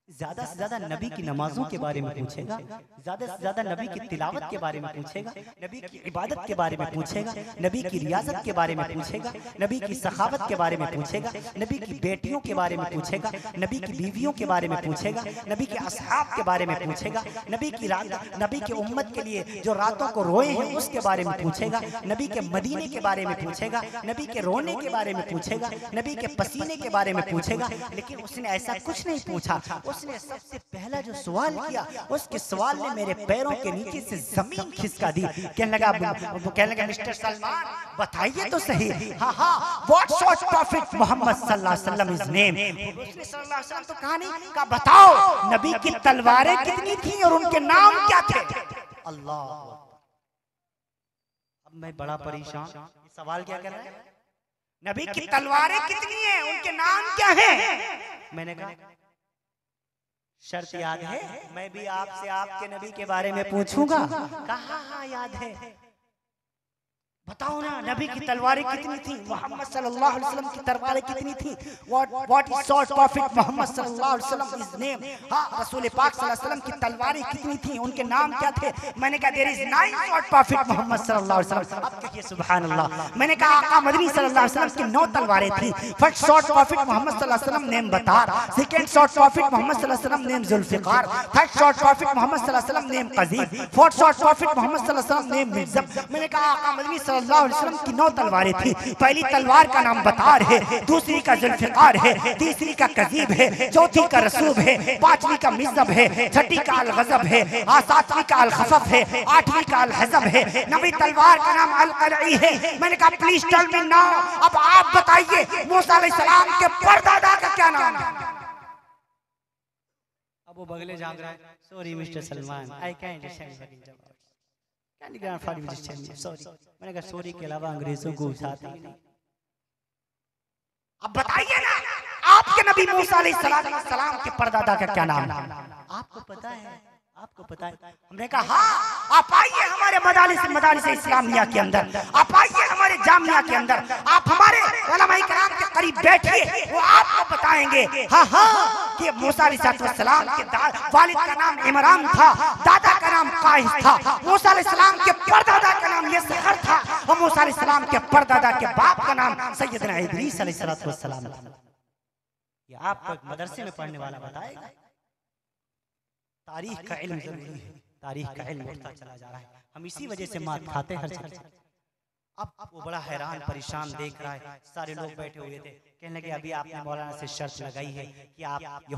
ज्यादा से ज्यादा नबी की नमाजों के बारे में पूछेगा, ज्यादा से ज्यादा नबी की तिलावत के बारे में पूछेगा, नबी की इबादत के बारे में पूछेगा, नबी की रियाजत के बारे में पूछेगा, नबी की सखावत के बारे में पूछेगा, नबी की बेटियों के बारे में पूछेगा, नबी की बीवियों के बारे में पूछेगा, नबी के असहाब के बारे में पूछेगा, नबी की उम्मत के लिए जो रातों को रोए हैं उसके बारे में पूछेगा, नबी के मदीने के बारे में पूछेगा, नबी के रोने के बारे में पूछेगा, नबी के पसीने के बारे में पूछेगा। लेकिन उसने ऐसा कुछ नहीं पूछा। उसने सबसे पहला जो सवाल किया, उसके सवाल ने मेरे पैरों के नीचे से जमीन खिसका दी। कहने लगा मिस्टर सलमान बताइए तो सही, हाँ व्हाट सॉर्ट प्रॉफिट मोहम्मद सल्लल्लाहु अलैहि वसल्लम इज नेम। उसने सल्लल्लाहु अलैहि वसल्लम तो कहा नहीं, कहा बताओ नबी की तलवारें कितनी थी और उनके नाम क्या थे? अल्लाह। अब मैं बड़ा परेशान, सवाल क्या कर रहा है? नबी की तलवारें कितनी हैं, उनके नाम क्या हैं? मैंने कहा शर्त याद है, मैं भी आपसे आपके नबी के बारे में पूछूंगा। कहा हाँ याद है। बताओ ना, नबी की तलवारें कितनी थी? मोहम्मद सल्लल्लाहु अलैहि वसल्लम की तलवारें कितनी थी? What is short prophet Muhammad सल्लल्लाहु अलैहि वसल्लम इज नेम। हाँ, रसूल पाक सल्लल्लाहु अलैहि वसल्लम की तलवारें कितनी थी, उनके नाम क्या थे? मैंने कहा there is 9 short prophet Muhammad सल्लल्लाहु अलैहि वसल्लम। अब कहिए सुभान अल्लाह। मैंने कहा आका मदनी सल्लल्लाहु अलैहि वसल्लम की 9 तलवारें थी। फर्स्ट शॉर्ट प्रॉफिट मोहम्मद सल्लल्लाहु अलैहि वसल्लम नेम बतार, सेकंड शॉर्ट प्रॉफिट मोहम्मद सल्लल्लाहु अलैहि वसल्लम name Zulfiqar, third sword prophet Muhammad सल्लल्लाहु अलैहि वसल्लम name Qazib, fourth sword prophet Muhammad सल्लल्लाहु अलैहि वसल्लम नेम मिर्जब। मैंने कहा आका मदनी सल्लल्लाहु अलैहि वसल्लम की 9 तलवारें थी। पहली तलवार का नाम बतार है, दूसरी का जुल्फिकार है, तीसरी का कजीब है, चौथी का रसूब है, पांचवी का मिज़ब है, छठी का अल गज़ब है, सातवीं का अल खफ़फ है, आठवीं का अल हज़ब है, नवी तलवार का नाम अल क़लई है। मैंने कहा प्लीज टेल मी नाउ, अब आप बताइए मूसा अलैहिस्सलाम के परदादा का क्या नाम है? अब वो बगले झांक रहा है। Sorry mister Salman, I can understand sorry. मैंने कहा सॉरी के अलावा अंग्रेजों को उठाते ही नहीं। अब बताइए ना, आपके नबी मूसा अलैहिस्सलाम के परदादा का क्या नाम है? आपको पता है, आपको पता है। हमने कहा हाँ, आप आइए हमारे मदारिस इस्लामिया के अंदर, आप आइए हमारे जामिया के अंदर, आप हमारे उलमाए किराम के करीब बैठिए, वो आपको बताएंगे हाँ हाँ कि मूसा अलैहिस्सलाम के वालिद का नाम इमरान था, दादा का नाम काइस था, मूसा अलैहिस्सलाम के परदादा का नाम यसहर था, और मूसा अलैहिस्सलाम के परदादा के बाप का नाम सैयदना इदरीस अलैहिस्सलाम था। ये आपको एक मदरसे में पढ़ने वाला बताएगा। तारीख का इल्म जरूरी है, तारीख का इल्म बढ़ता चला जा रहा है। हम इसी वजह से मात खाते हर जगह। अब वो बड़ा हैरान परेशान देख रहा है। सारे लोग बैठे हुए थे, कहने लगे अभी आपने मौलाना से शर्त लगाई है कि आप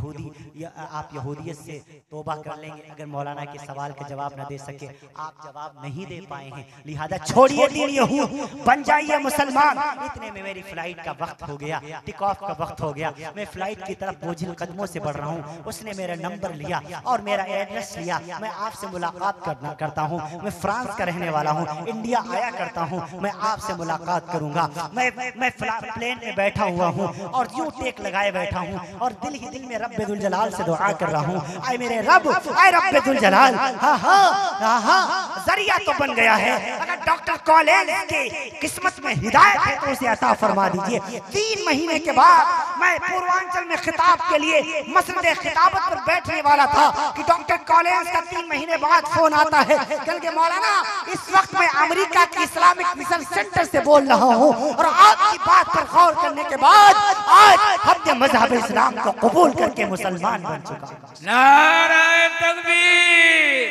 यहूदियत से तौबा कर लेंगे अगर मौलाना के सवाल के जवाब न दे सके। आप जवाब नहीं दे पाए हैं, लिहाजा छोड़िए दीन यहूद, बन जाइए मुसलमान। इतने में मेरी फ्लाइट का वक्त हो गया, टेक ऑफ का वक्त हो गया। मैं फ्लाइट की तरफ बोझिल कदमों से बढ़ रहा हूँ। उसने मेरा नंबर लिया और मेरा एड्रेस लिया। मैं आपसे मुलाकात करता हूँ। मैं फ्रांस का रहने वाला हूँ, इंडिया आया करता हूँ, मैं आपसे मुलाकात करूंगा। मैं प्लेन में बैठा हुआ हूँ और यूं टेक लगाए बैठा हूँ और दिल ही दिल में रब्बे दुल जलाल से दुआ कर रहा हूँ, आए मेरे रब, आए रब्बे दुल जलाल, हाँ हाँ हाँ जरिया तो बन गया है। अगर डॉक्टर कॉलेज के किस्मत में हिदायत है तो उसे अता फरमा दीजिए। 3 महीने के बाद मैं पूर्वांचल में खिताब के लिए मसनद खिताबत पर बैठने वाला था कि डॉक्टर कॉलेज का 3 महीने बाद फोन आता है, कल के मौलाना इस वक्त मैं अमेरिका की इस्लामिक मिशन सेंटर से बोल रहा हूँ और आपकी बात पर गौर करने के बाद आज हमने मजहब इस्लाम को कबूल करके मुसलमान बन चुका। नारे तकबीर।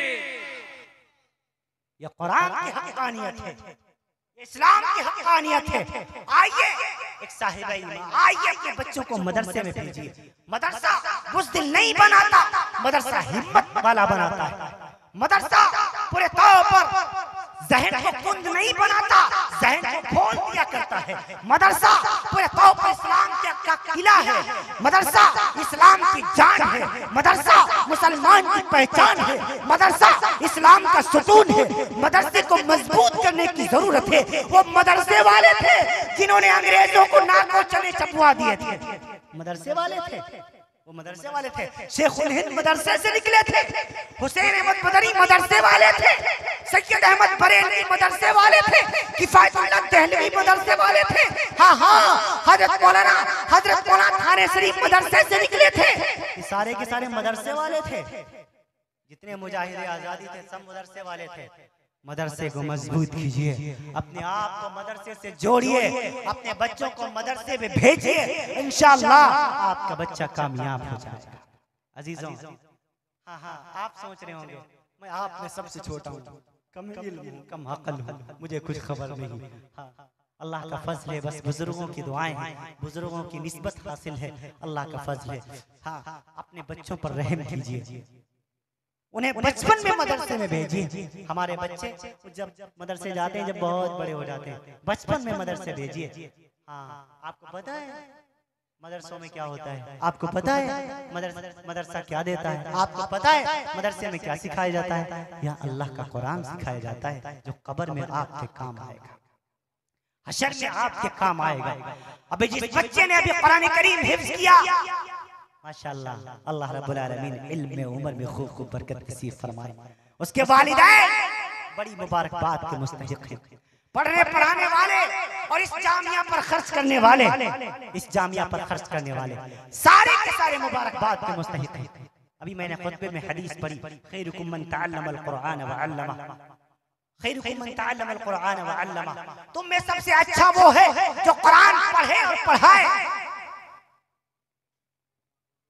ये कुरान की हक़ानियत है, इस्लाम की हक़ानियत है। आइए एक साहिबा ईमान, आइए अपने बच्चों को मदरसे में भेजिए। मदरसा बुज़दिल नहीं बनाता, मदरसा हिम्मत वाला बनाता है। मदरसा पूरे तौर पर ज़हन को कुंद नहीं बनाता, ज़हन को खोल दिया करता है। मदरसा पूरे तौर पर इस्लाम का किला है। मदरसा इस्लाम की जान है। मदरसा मुसलमान की पहचान है। मदरसा इस्लाम का सुतून है। मदरसे को मजबूत करने की जरूरत है। वो मदरसे वाले थे जिन्होंने अंग्रेजों को नाको चने चपवा दिए थे। मदरसे वाले थे, वो मदरसे वाले थे। शेखुल हिंद मदरसे से निकले थे, हुसैन अहमद बदरी मदरसे वाले थे, सैयद अहमद बरेलवी मदरसे वाले थे, किफायतुल्लाह दहलवी मदरसे वाले थे। हाँ हाँ, हजरत मौलाना थाने शरीफ मदरसे से निकले थे। सारे के सारे मदरसे वाले थे। जितने मुजाहिद आजादी थे सब मदरसे वाले थे। मदरसे को मजबूत कीजिए, अपने आप को मदरसे से जोड़िए, अपने बच्चों को मदरसे में भेजिए, इंशाअल्लाह आपका बच्चा कामयाब हो जाएगा। अजीजों, हाँ हाँ, आप सोच रहे होंगे मैं आप में सबसे छोटा हूँ, कम इल्म हूँ, कम अक्ल हूँ, मुझे कुछ खबर नहीं। हाँ, अल्लाह का फजल है, बस बुजुर्गों की दुआएं हैं, बुजुर्गों की निस्बत हासिल है, अल्लाह का फजल है। हाँ, अपने बच्चों पर रहम कीजिए, उन्हें बचपन में मदरसे में भेजिए। हमारे बच्चे जब मदरसे जाते हैं, जब बहुत बड़े हो जाते हैं, बचपन में मदरसे भेजिए। हाँ, आपको पता है मदरसों में क्या होता है? आपको पता है मदरसा क्या देता है? आपको पता है मदरसे में क्या सिखाया जाता है? या अल्लाह का कुरान सिखाया जाता है जो कब्र में आपके काम आएगा। हशर में आपके काम आएगा। अभी जिस बच्चे ने अभी कुरान करीम हिफ्ज किया, माशाअल्लाह, अल्लाह रब्बुल आलमीन इल्म में उम्र में खूब खूब बरकत नसीब फरमाए। उसके वालिदैन बड़ी मुबारकबाद के मुस्तहिक हैं। पढ़ने पढ़ाने वाले और इस जामिया पर खर्च करने वाले, इस जामिया पर खर्च करने वाले सारे के सारे मुबारकबाद के मुस्तहिक हैं। अभी मैंने खुतबे में हदीस पढ़ी, खैरुकुम मन तअल्लमल कुरआन व अल्लमा, खैरुकुम मन तअल्लमल कुरआन व अल्लमा। तुम में सबसे अच्छा वो है जो कुरान पढ़े और पढ़ाए,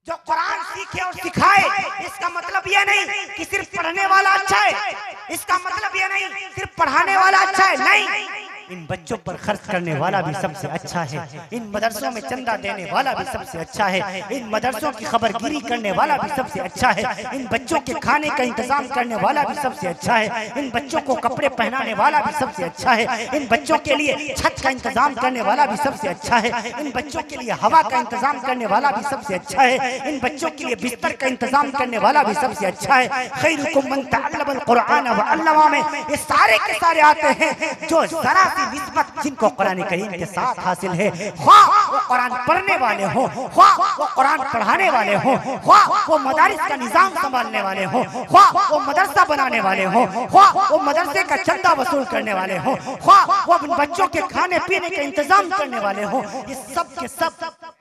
जो कुरान सीखे और सिखाए। इसका मतलब ये नहीं कि सिर्फ पढ़ने वाला अच्छा है, इसका मतलब ये नहीं सिर्फ पढ़ाने वाला अच्छा है, नहीं। इन बच्चों पर खर्च करने वाला भी सबसे अच्छा है, इन मदरसों में चंदा देने वाला भी सबसे अच्छा है, इन मदरसों की खबरगिरी करने वाला भी सबसे अच्छा है, इन बच्चों के खाने का इंतजाम करने वाला भी सबसे अच्छा है, इन बच्चों को कपड़े पहनाने वाला भी सबसे अच्छा है, इन बच्चों के लिए छत का इंतजाम करने वाला भी सबसे अच्छा है, इन बच्चों के लिए हवा का इंतजाम करने वाला भी सबसे अच्छा है, इन बच्चों के लिए बिस्तर का इंतजाम करने वाला भी सबसे अच्छा है। खैरुकुम मन तअल्लमल कुरआन व अल्लमा में ये सारे के सारे आते हैं जो जरा निस्बत जिनको कुरान करीम के साथ हासिल है, ख्वाह वो कुरान पढ़ने वाले हो, ख्वाह वो कुरान पढ़ाने वाले हो, ख्वाह वो मदारिस का निजाम संभालने वाले हो, ख्वाह वो मदरसा बनाने वाले हो, ख्वाह वो मदरसे का चंदा वसूल करने वाले हो, ख्वाह वो बच्चों के खाने पीने का इंतजाम करने वाले हो। ये सब के सब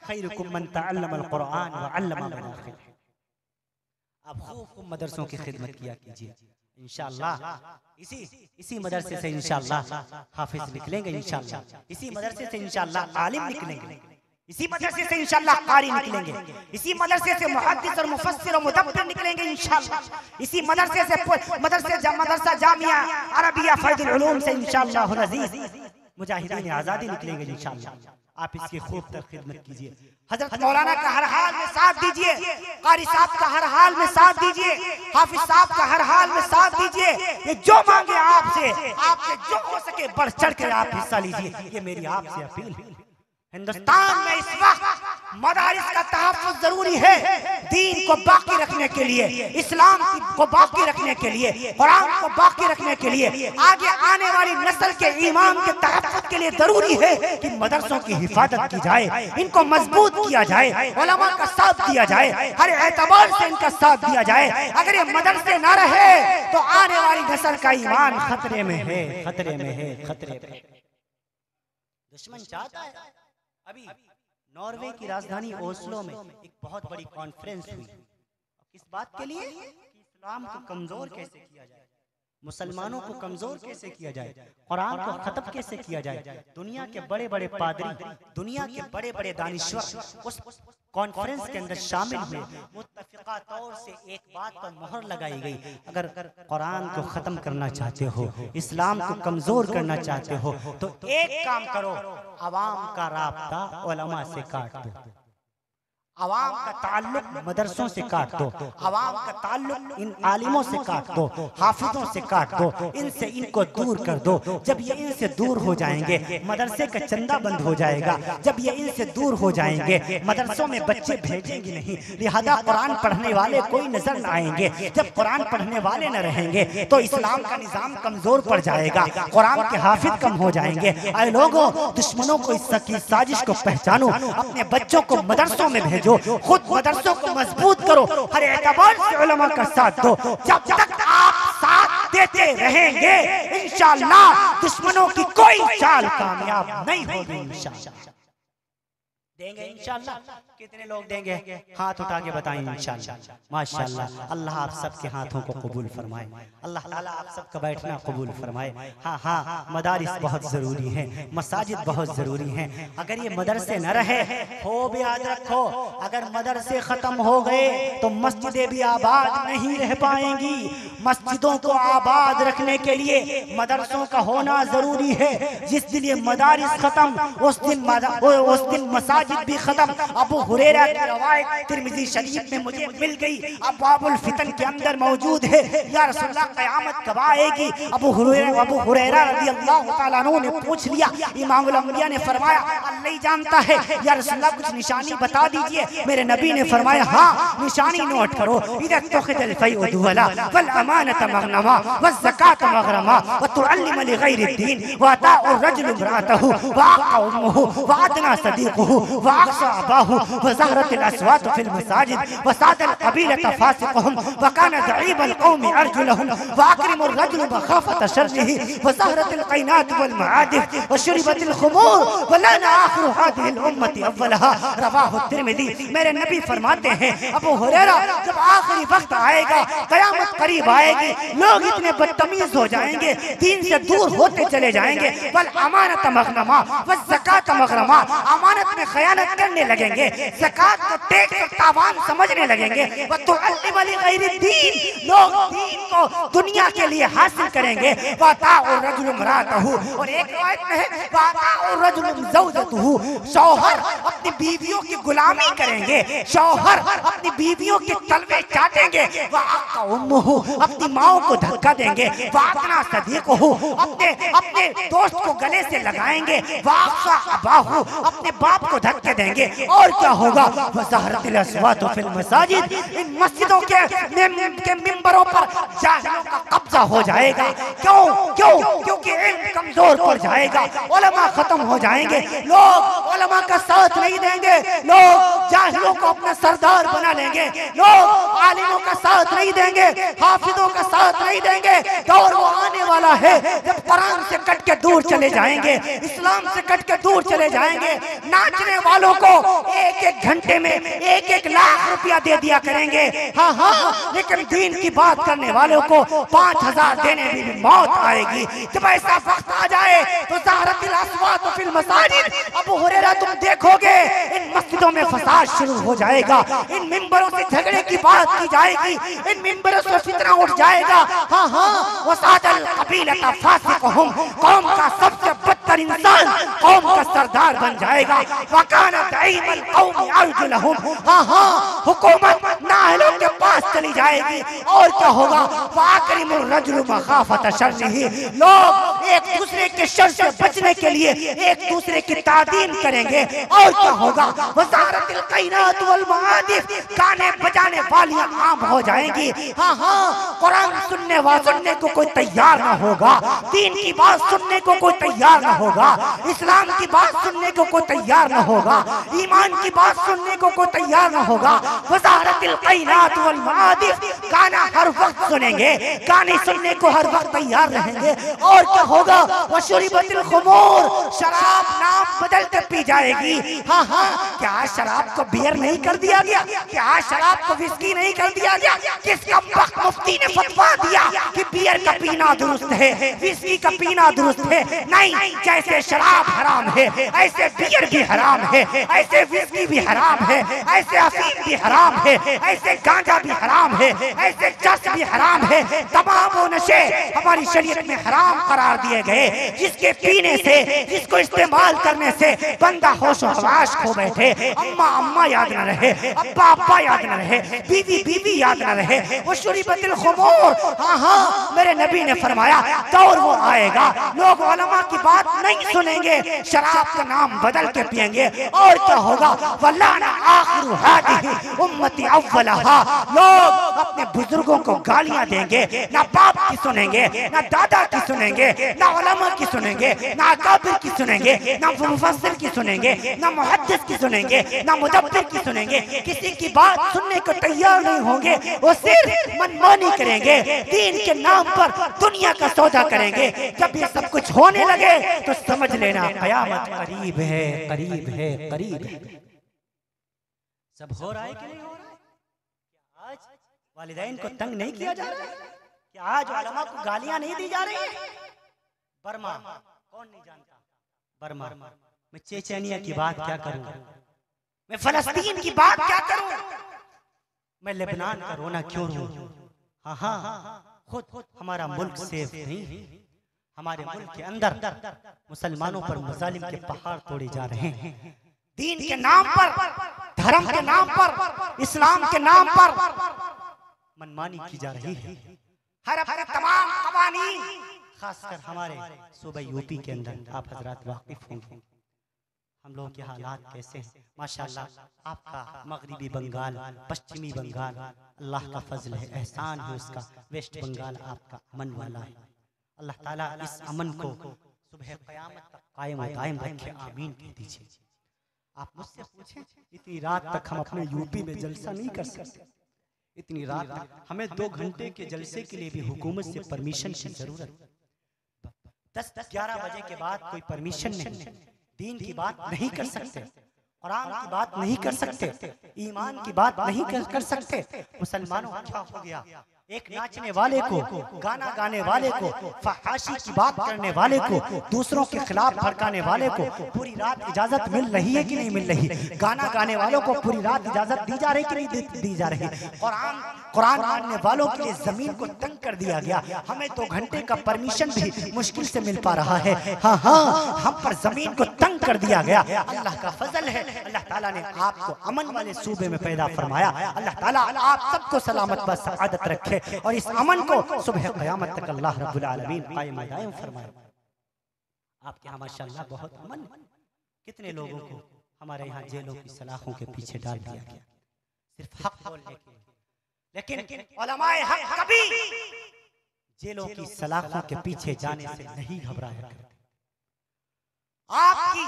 खैरुकुम मन तअल्लमल कुरआन व अल्लमा में दाखिल है। आप खूब मदरसों की खिदमत किया कीजिए इंशाअल्लाह। इसी मदरसे से इंशाअल्लाह हाफिज निकलेंगे, इंशाअल्लाह इसी मदरसे से इंशाअल्लाह आलिम निकलेंगे, इसी मदरसे से इंशाअल्लाह कारी निकलेंगे, इसी मदरसे से मुहद्दिस और मुफस्सिर और मुदब्बिर निकलेंगे इंशाअल्लाह। इसी मदरसे से मदरसा जामिया अरबिया फैजुल उलूम से इंशाअल्लाह अज़ीज मुजाहिदीन आज़ादी निकलेंगे इंशाअल्लाह। आप इसकी खूब तर खिदमत कीजिए। हजरत मौलाना का हर हाल में साथ दीजिए, कारी साहब का हर हाल में साथ दीजिए, हाफिज साहब का हर हाल में साथ दीजिए। ये जो मांगे आपसे, आपसे जो हो सके बढ़ चढ़ कर आप हिस्सा लीजिए, ये मेरी आपसे अपील है। हिंदुस्तान में इस वक्त मदारिस का तहफ़्फ़ुज़ जरूरी है, दीन को बाकी रखने के लिए, इस्लाम को बाकी रखने के लिए, कुरान को बाकी रखने के लिए, आगे आने वाली नस्ल के ईमान के तहफ़्फ़ुज़ के लिए जरूरी है कि मदरसों की हिफाजत की जाए, इनको मजबूत किया जाए, उलमा का साथ दिया जाए, हर एतबार से इनका साथ दिया जाए। अगर ये मदरसे ना रहे तो आने वाली नस्ल का ईमान खतरे में है, खतरे में है, खतरे में। दुश्मन चाहता है। अभी नॉर्वे की राजधानी ओस्लो में एक बहुत बड़ी कॉन्फ्रेंस हुई, किस बात के लिए? कि इस्लाम को कमजोर कैसे किया जाए, मुसलमानों को कमजोर कैसे किया जाए, कुरान को खत्म कैसे किया जाए। दुनिया के बड़े बड़े पादरी, दुनिया के बड़े बड़े दानिश्वर उस कॉन्फ्रेंस के अंदर शामिल हुए। मुत्तफिका तौर से एक बात पर मोहर लगाई गई, अगर कुरान को खत्म करना चाहते हो, इस्लाम को कमजोर करना चाहते हो, तो एक काम करो, अवाम का राब्ता उलमा से काट दो, अवाम का ताल्लुक मदरसों से काट दो, अवाम का ताल्लुक इन आलिमों से काट दो, हाफिजों से काट दो, इनसे इनको दूर कर दो। जब ये इनसे दूर हो जाएंगे मदरसे का चंदा बंद हो जाएगा, जब ये इनसे दूर हो जाएंगे मदरसों में बच्चे भेजेंगे नहीं, लिहाजा कुरान पढ़ने वाले कोई नजर न आएंगे। जब कुरान पढ़ने वाले न रहेंगे तो इस्लाम का निजाम कमजोर पड़ जाएगा, कुरान के हाफिज कम हो जाएंगे। आए लोगों, दुश्मनों को इस साजिश को पहचानो, अपने बच्चों को मदरसों में भेजो, खुद मदरसों को मजबूत करो, हर एतबार से उलमा का साथ दो। जब तक आप साथ देते रहेंगे इंशाअल्लाह दुश्मनों की कोई चाल कामयाब नहीं होगी। इंशाअल्लाह देंगे, इंशाअल्लाह। कितने लोग देंगे? हाथ उठा के बताएं इंशाअल्लाह। माशाअल्लाह, अल्लाह आप सबके हाथों को कबूल फरमाए, अल्लाह ताला आप सबका बैठना कबूल फरमाए। हाँ हाँ, मदारिस बहुत जरूरी है, मसाजिद बहुत जरूरी हैं। अगर ये मदरसे न रहे हो, भी याद रखो, अगर मदरसे खत्म हो गए तो मस्जिदें भी आबाद नहीं रह पाएंगी। मस्जिदों को आबाद रखने के लिए मदरसों का होना जरूरी है। जिस दिन ये मदारिस खत्म उस दिन मसाजिद भी खत्म। अबू हुरैरा की रवायत तिरमिज़ी शरीफ में मुझे मिल गई, अब्वाबुल फितन के अंदर मौजूद है। या रसूलुल्लाह, क़यामत कब आएगी? अबू हुरैरा रज़ियल्लाहु ताला अन्हु ने पूछ लिया। इमामुल अंबिया ने फरमाया, अल्लाह ही जानता है। या रसूलुल्लाह, कुछ निशानी बता दीजिए। मेरे नबी ने फरमाया, हाँ निशानी नोट करो, इधर तुखिदल फैउ दुवला वल अमानत मगनमा व ज़कात मगरमा व तुअल्लिम लिगैरिद्दीन व अताअ रजुल इम्राअतहु व अक़ा उम्मुहु व अदना सदीक़ुहु व अक़सा अबाहु व ज़हरतिल अस्वात फिल मसाजिद व सादल क़बीलत फासिक़ुहुम व कान ज़ईबल क़ौमि अर्जुलहुम व अकरिमुर रजुल मख़ाफ़त शर्रिहि व ज़हरतिल क़ैनात वल मआदिफ व शुरिबतिल ख़ुमूर व लाना आखिरु हादिहिल उम्मति अव्वलहा। रवाहु तिर्मिज़ी। मेरे नबी फरमाते हैं, अबू हुरैरा, जब आखिरी वक्त आएगा, क़यामत करीब आएगी, लोग इतने बदतमीज हो जाएंगे, दीन से दूर होते चले जाएंगे। वल अमानत मगनमा व ज़कात मगरमा, अमानत में खयानत करने लगेंगे, ज़कात को टैक्स और तावान समझने लगेंगे। व तुअल्लिम लिगैरिद्दीन, लोग दीन को दुनिया के लिए हासिल करेंगे। व अताअ रजुल इम्राअतहु, और एक रिवायत में है व अताअ रजुल ज़ौजतहु, शौहर अपनी बीवियों की गुलामी करेंगे, शौहर अपनी बीवियों के तलवे चाटेंगे। व अक़ा उम्मुहु, अपनी माओ को धक्का देंगे। व अदना सदीक़ुहु, अपने दोस्त को गले से लगाएंगे। व अक़सा अबाहु, अपने बाप को धक्के देंगे। और क्या होगा? व ज़हरतिल अस्वात फिल मसाजिद, इन मस्जिदों के मिंबरों पर जाहिलों का कब्जा हो जाएगा। क्योंकि इल्म कमजोर पड़ जाएगा, उलमा खत्म हो जाएंगे, लोग उलमा का साथ नहीं देंगे, लोग जाहिलों को अपना सरदार बना लेंगे, लोग आलिमों का साथ नहीं देंगे, हाफिजों का साथ नहीं देंगे। दौर वो आने वाला है जब कुरान से कट के दूर चले जाएंगे, इस्लाम से कट के दूर चले जाएंगे। नाचने वालों को एक घंटे में 1 लाख रुपया दे दिया करेंगे, हाँ, लेकिन दीन की बात करने वालों को 5000 देने में भी मौत आएगी। जब ऐसा वक्त आ जाए तो ज़हरतिल अस्वात फिल मसाजिद, अबू हुरैरा, तुम देखोगे इन मस्जिदों में फसाद शुरू हो जाएगा, इन मिंबरों से झगड़े की बात की जाएगी, इन मिंबरों से फितना उठ जाएगा। हाँ, वो सादल क़बीलत फासिक़ुहुम, कौम का सबसे बदतर इंसान कौम का सरदार बन जाएगा। वकान ज़ईबल क़ौमि अर्जुलहुम, हाँ, हुकूमत नाअहलों के पास चली जाएगी। और क्या होगा? वाकरिमुर रजुल मख़ाफ़त शर्रिहि, लोग एक दूसरे के शर से बचने के लिए एक दूसरे की तादीम करेंगे। और क्या होगा? वज़ारतिल क़ैनात वल मआदिफ, गाने बजाने वालियां आम हो जाएंगी। हाँ, कुरान सुनने को कोई तैयार ना होगा, दीन की बात सुनने को कोई तैयार ना होगा, इस्लाम की बात सुनने को कोई तैयार ना होगा, ईमान की बात सुनने को कोई तैयार ना होगा। वज़ारतिल क़ैनात वल मआदिफ, गाना हर वक्त सुनेंगे, गाने सुनने को हर वक्त तैयार रहेंगे। और क्या होगा? वशुरिबतिल ख़ुमूर, शराब नाम बदल कर पी जाएगी। हाँ, क्या शराब को बियर नहीं कर दिया गया? क्या शराब को विस्की नहीं कर दिया गया? किस कमबख्त मुफ्ती ने फतवा दिया कि बियर का पीना दुरुस्त है, विस्की का पीना दुरुस्त है? नहीं, जैसे शराब हराम है ऐसे बियर भी हराम है, ऐसे विस्की भी हराम है, ऐसे अफीम भी हराम है, ऐसे गांजा भी हराम है, ऐसे चर्च भी हराम है। तमाम वो नशे हमारी शरीयत में हराम करार दिए गए, जिसके पीने से, जिसको इस्तेमाल करने से बंदा होशो हवास खो बैठे, अम्मा याद न रहे, अब्बा याद न रहे, बीवी याद न रहे। वो शुरिबतिल ख़ुमूर, हाँ, मेरे नबी ने फरमाया दौर वो आएगा, लोग उलमा की बात नहीं सुनेंगे, शराब का नाम बदल के पिएंगे। और क्या होगा? वल्लाना आखिरु हादिहि उम्मति अव्वलहा, लोग अपने बुजुर्गों को गालियां देंगे, ना बाप की सुनेंगे, ना दादा की सुनेंगे, ना उलमा की सुनेंगे, ना अकाबिर की सुनेंगे, ना मुफस्सिर की सुनेंगे, ना मुहद्दिस की सुनेंगे, ना मुदब्बिर की सुनेंगे। किसी की बात सुनने को तैयार नहीं होंगे, वो सिर्फ मनमानी करेंगे, दीन के नाम पर दुनिया का सौदा करेंगे। जब ये सब कुछ होने लगे तो समझ लेना क़यामत करीब है, करीब है, करीब है। सब हो रहा है कि नहीं हो रहा है? आज वालिदैन को तंग नहीं किया जा रहा है? क्या आज उलमा को गालियां नहीं दी जा रही है? बर्मा, कौन नहीं जानता बर्मा? मैं चेचेनिया की बात क्या करूं, मैं फलस्तीन की बात क्या करूं, मैं लेबनान का रोना क्यों रो? हाँ, खुद हमारा मुल्क सेफ नहीं, हमारे मुल्क के अंदर मुसलमानों पर मजालिम के पहाड़ तोड़े जा रहे हैं। दीन के नाम पर, धर्म के नाम पर, इस्लाम के नाम पर मनमानी की जा रही है। हर तमाम कवानीन, खासकर हमारे सूबे यूपी के अंदर, आप हजरात वाकिफ होंगे, हम लोगों के हालात कैसे हैं। माशाल्लाह आपका मगरिबी बंगाल, पश्चिमी बंगाल अल्लाह का फजल है, एहसान है उसका। वेस्ट बंगाल आपका अमन वाला है। अल्लाह ताला इस अमन को सुबह क़यामत तक कायम व दायम रखे, आमीन कह दीजिए। आप मुझसे पूछें, इतनी रात तक हम अपने यूपी में जलसा नहीं कर सकते। इतनी रात तक हमें 2 घंटे के जलसे के लिए भी हुकूमत से परमिशन की जरूरत। 10-11 बजे के बाद कोई परमिशन नहीं। दीन की बात नहीं कर सकते, कुरान की बात नहीं कर सकते, ईमान की बात नहीं कर सकते। मुसलमानों क्या हो गया, एक नाचने वाले को, गाना गाने वाले को, फहाशी की बात करने वाले को, दूसरों के खिलाफ भड़काने वाले को पूरी रात इजाजत मिल रही है कि नहीं मिल रही? गाना गाने वालों को पूरी रात इजाजत दी जा रही कि नहीं दी जा रही? कुरान मानने वालों के लिए जमीन को तंग कर दिया गया। हमें 2 घंटे का परमिशन भी मुश्किल से मिल पा रहा है। हाँ हाँ, हम पर जमीन को तंग कर दिया गया। अल्लाह का फजल है, अल्लाह ताला ने आपको अमन वाले सूबे में पैदा फरमाया। अल्लाह ताला आप सबको सलामत व सआदत रखे और इस अमन को सुबह क़यामत तक अल्लाह रब्बुल आलमीन कायम दायम फरमाए। आपके यहाँ माशाअल्लाह बहुत अमन। कितने लोगों को हमारे यहाँ जेलों की सलाखों के पीछे डाल दिया गया सिर्फ हक बोलने के लिए। लेकिन उलमाए हक कभी जेलों की सलाखों के पीछे जाने से नहीं घबराया करते। आपकी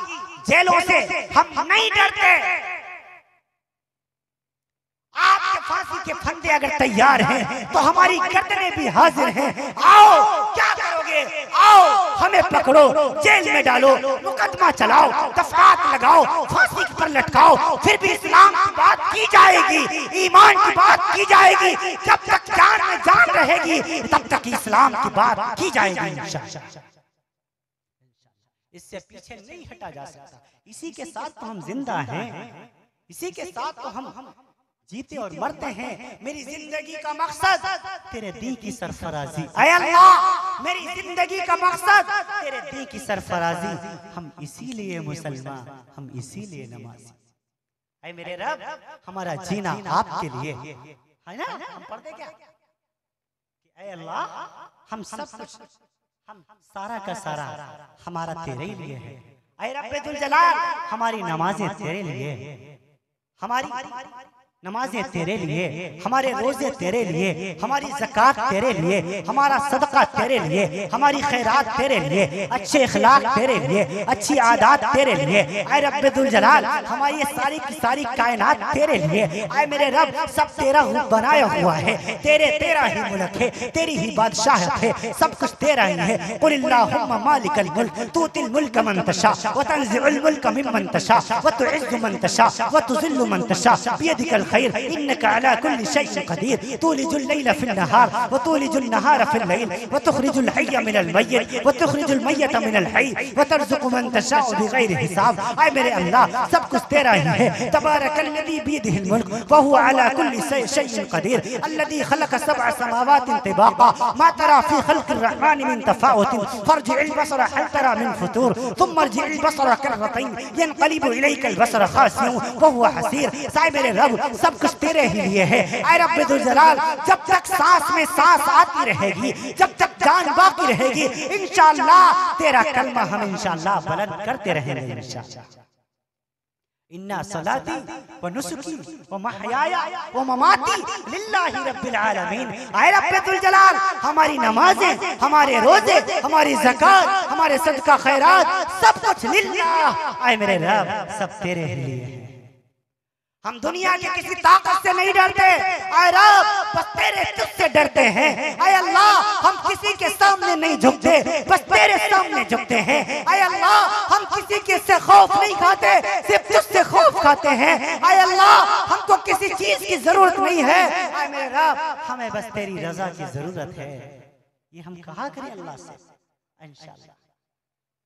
जेलों से हम नहीं डरते। आपके फांसी के फंदे अगर तैयार हैं तो हमारी गर्दनें भी हाजिर हैं। आओ, क्या करोगे? आओ, हमें पकड़ो, जेल में डालो, मुकदमा चलाओ, दफात लगाओ, फांसी पर लटकाओ, फिर भी इस्लाम की बात की जाएगी, ईमान की बात की जाएगी। जब तक जान में जान रहेगी तब तक इस्लाम की बात की जाएगी इंशाअल्लाह। इससे पीछे नहीं हटा जा सकता। इसी के साथ तो हम जिंदा हैं, इसी के साथ तो हम जीते और मरते हैं। मेरी जिंदगी का मकसद तेरे दी की सरफराजी। ऐ अल्लाह, मेरी जिंदगी का मकसद तेरे दी की सरफराजी। हम इसीलिए मुसलमान, हम इसीलिए नमाजी। ऐ मेरे रब, हमारा जीना आपके लिए है ना। हम पढ़ते क्या? ऐ अल्लाह, हम सब कुछ, हम सारा का सारा हमारा तेरे ही लिए है। ऐ रब्बुल जलाल, हमारी नमाजें तेरे लिए, हमारी नमाजें तेरे लिए, हमारे रोजे तेरे लिए, हमारी ज़कात तेरे लिए, हमारा सदका तेरे लिए, हमारी खैरात तेरे लिए, अच्छे इखलाक तेरे लिए, अच्छी आदत तेरे लिए। ऐ रब्बुल जलाल, हमारी सारी की सारी कायनात तेरे लिए। ऐ मेरे रब, सब तेरा बनाया हुआ है, तेरा ही मुल्क है, तेरी ही बादशाहत है, सब कुछ तेरा ही है। कुल अल्लाहुम्मा मालिकल मुल्क तूतिल मुल्क मन तशा व तंज़िउल मुल्क मिम्मन तशा व तुइज़्ज़ु मन तशा व तुज़िल्लु मन तशा बियदिकल खैर इन्नका अला कुल्लि शैइन क़दीर तुलिजुल लैला फिन नहार व तुलिजुल नहार फिल लैल व तुखरिजुल हय्य मिनल मय्यत व तुखरिजुल मय्यत मिनल हय्य व तर्ज़ुक़ु मन तशाअ बिग़ैरि हिसाब। ऐ मेरे अल्लाह, सब कुछ तेरा ही है। तबारकल्लज़ी बियदिहिल मुल्क व हुवा अला कुल्लि शैइन क़दीर अल्लज़ी खलक़ सबअ समावातिन तिबाक़ा मा तरा फ़ी ख़ल्क़िर रहमानि मिन तफ़ावुतिन फ़र्जि'िल बसरा हल तरा मिन फ़ुतूर थुम्मा अर्जि'िल बसरा कररतैन यनक़लिबु इलैकल बसर ख़ासिअन व हुवा हसीर। साए मेरे रब, सब कुछ तेरे ही लिए है। ऐ रब्बुल जलाल, जब तक सांस में सांस आती रहेगी, जब तक जान बाकी रहेगी, इंशाअल्लाह तेरा कलमा हम इंशाअल्लाह बुलंद करते रहेंगे इंशाअल्लाह। इन्ना सलाती व नुसुकी व महयाया व ममाती लिल्लाहि रब्बिल आलमीन। ऐ रब्बुल जलाल, हमारी नमाजें, हमारे रोजे, हमारी ज़कात, हमारे सदका खैरात, सब कुछ लिल्लाह। ऐ मेरे रब, सब तेरे लिए है। हम दुनिया की किसी ताकत से नहीं डरते। ऐ रब, बस तेरे तुझसे डरते हैं। ऐ अल्लाह, हम किसी के सामने नहीं झुकते, बस तेरे सामने झुकते हैं। ऐ अल्लाह, हम किसी के से खौफ नहीं खाते, सिर्फ तुझसे खौफ खाते हैं। ऐ अल्लाह, हमको किसी चीज की जरूरत नहीं है। ऐ मेरे रब, हमें बस तेरी रजा की जरूरत है। ये हम कहा करें अल्लाह से इंशाअल्लाह।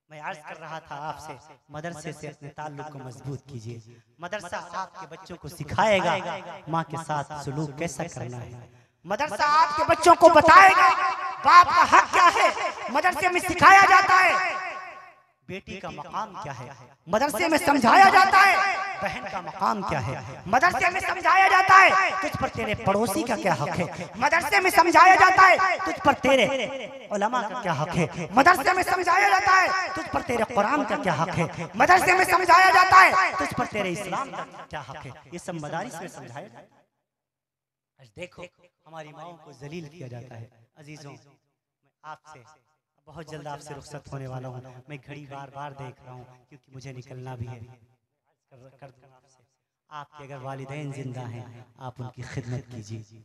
मैं अर्ज कर रहा था आपसे, मदरसे से अपने ताल्लुक को मजबूत कीजिए। मदरसा आपके बच्चों को सिखाएगा माँ के साथ सलूक कैसा करना है। मदरसा आपके बच्चों को बताएगा बाप का हक क्या है। मदरसे में सिखाया जाता है बेटी का मकाम क्या है, मदरसे में समझाया जाता है। बहन का मकाम क्या है, मदरसे में समझाया जाता है तुझ पर तेरे पड़ोसी का क्या हक है, मदरसे में समझाया जाता है तुझ पर तेरे उलमा का क्या हक है, मदरसे में समझाया जाता है तुझ पर तेरे कुरान का क्या हक है, मदरसे में समझाया जाता है तुझ पर तेरे इस्लाम का क्या हक है। ये सब मदारिस में समझाया जाता है। आज देखो हमारी माओं को जलील किया जाता है। अजीजों, मैं आपसे बहुत जल्द आपसे रुखसत होने वाला हूँ। मैं घड़ी बार बार देख रहा हूँ क्योंकि मुझे निकलना भी है। आपके अगर वालिदैन जिंदा हैं आप उनकी खिदमत कीजिए।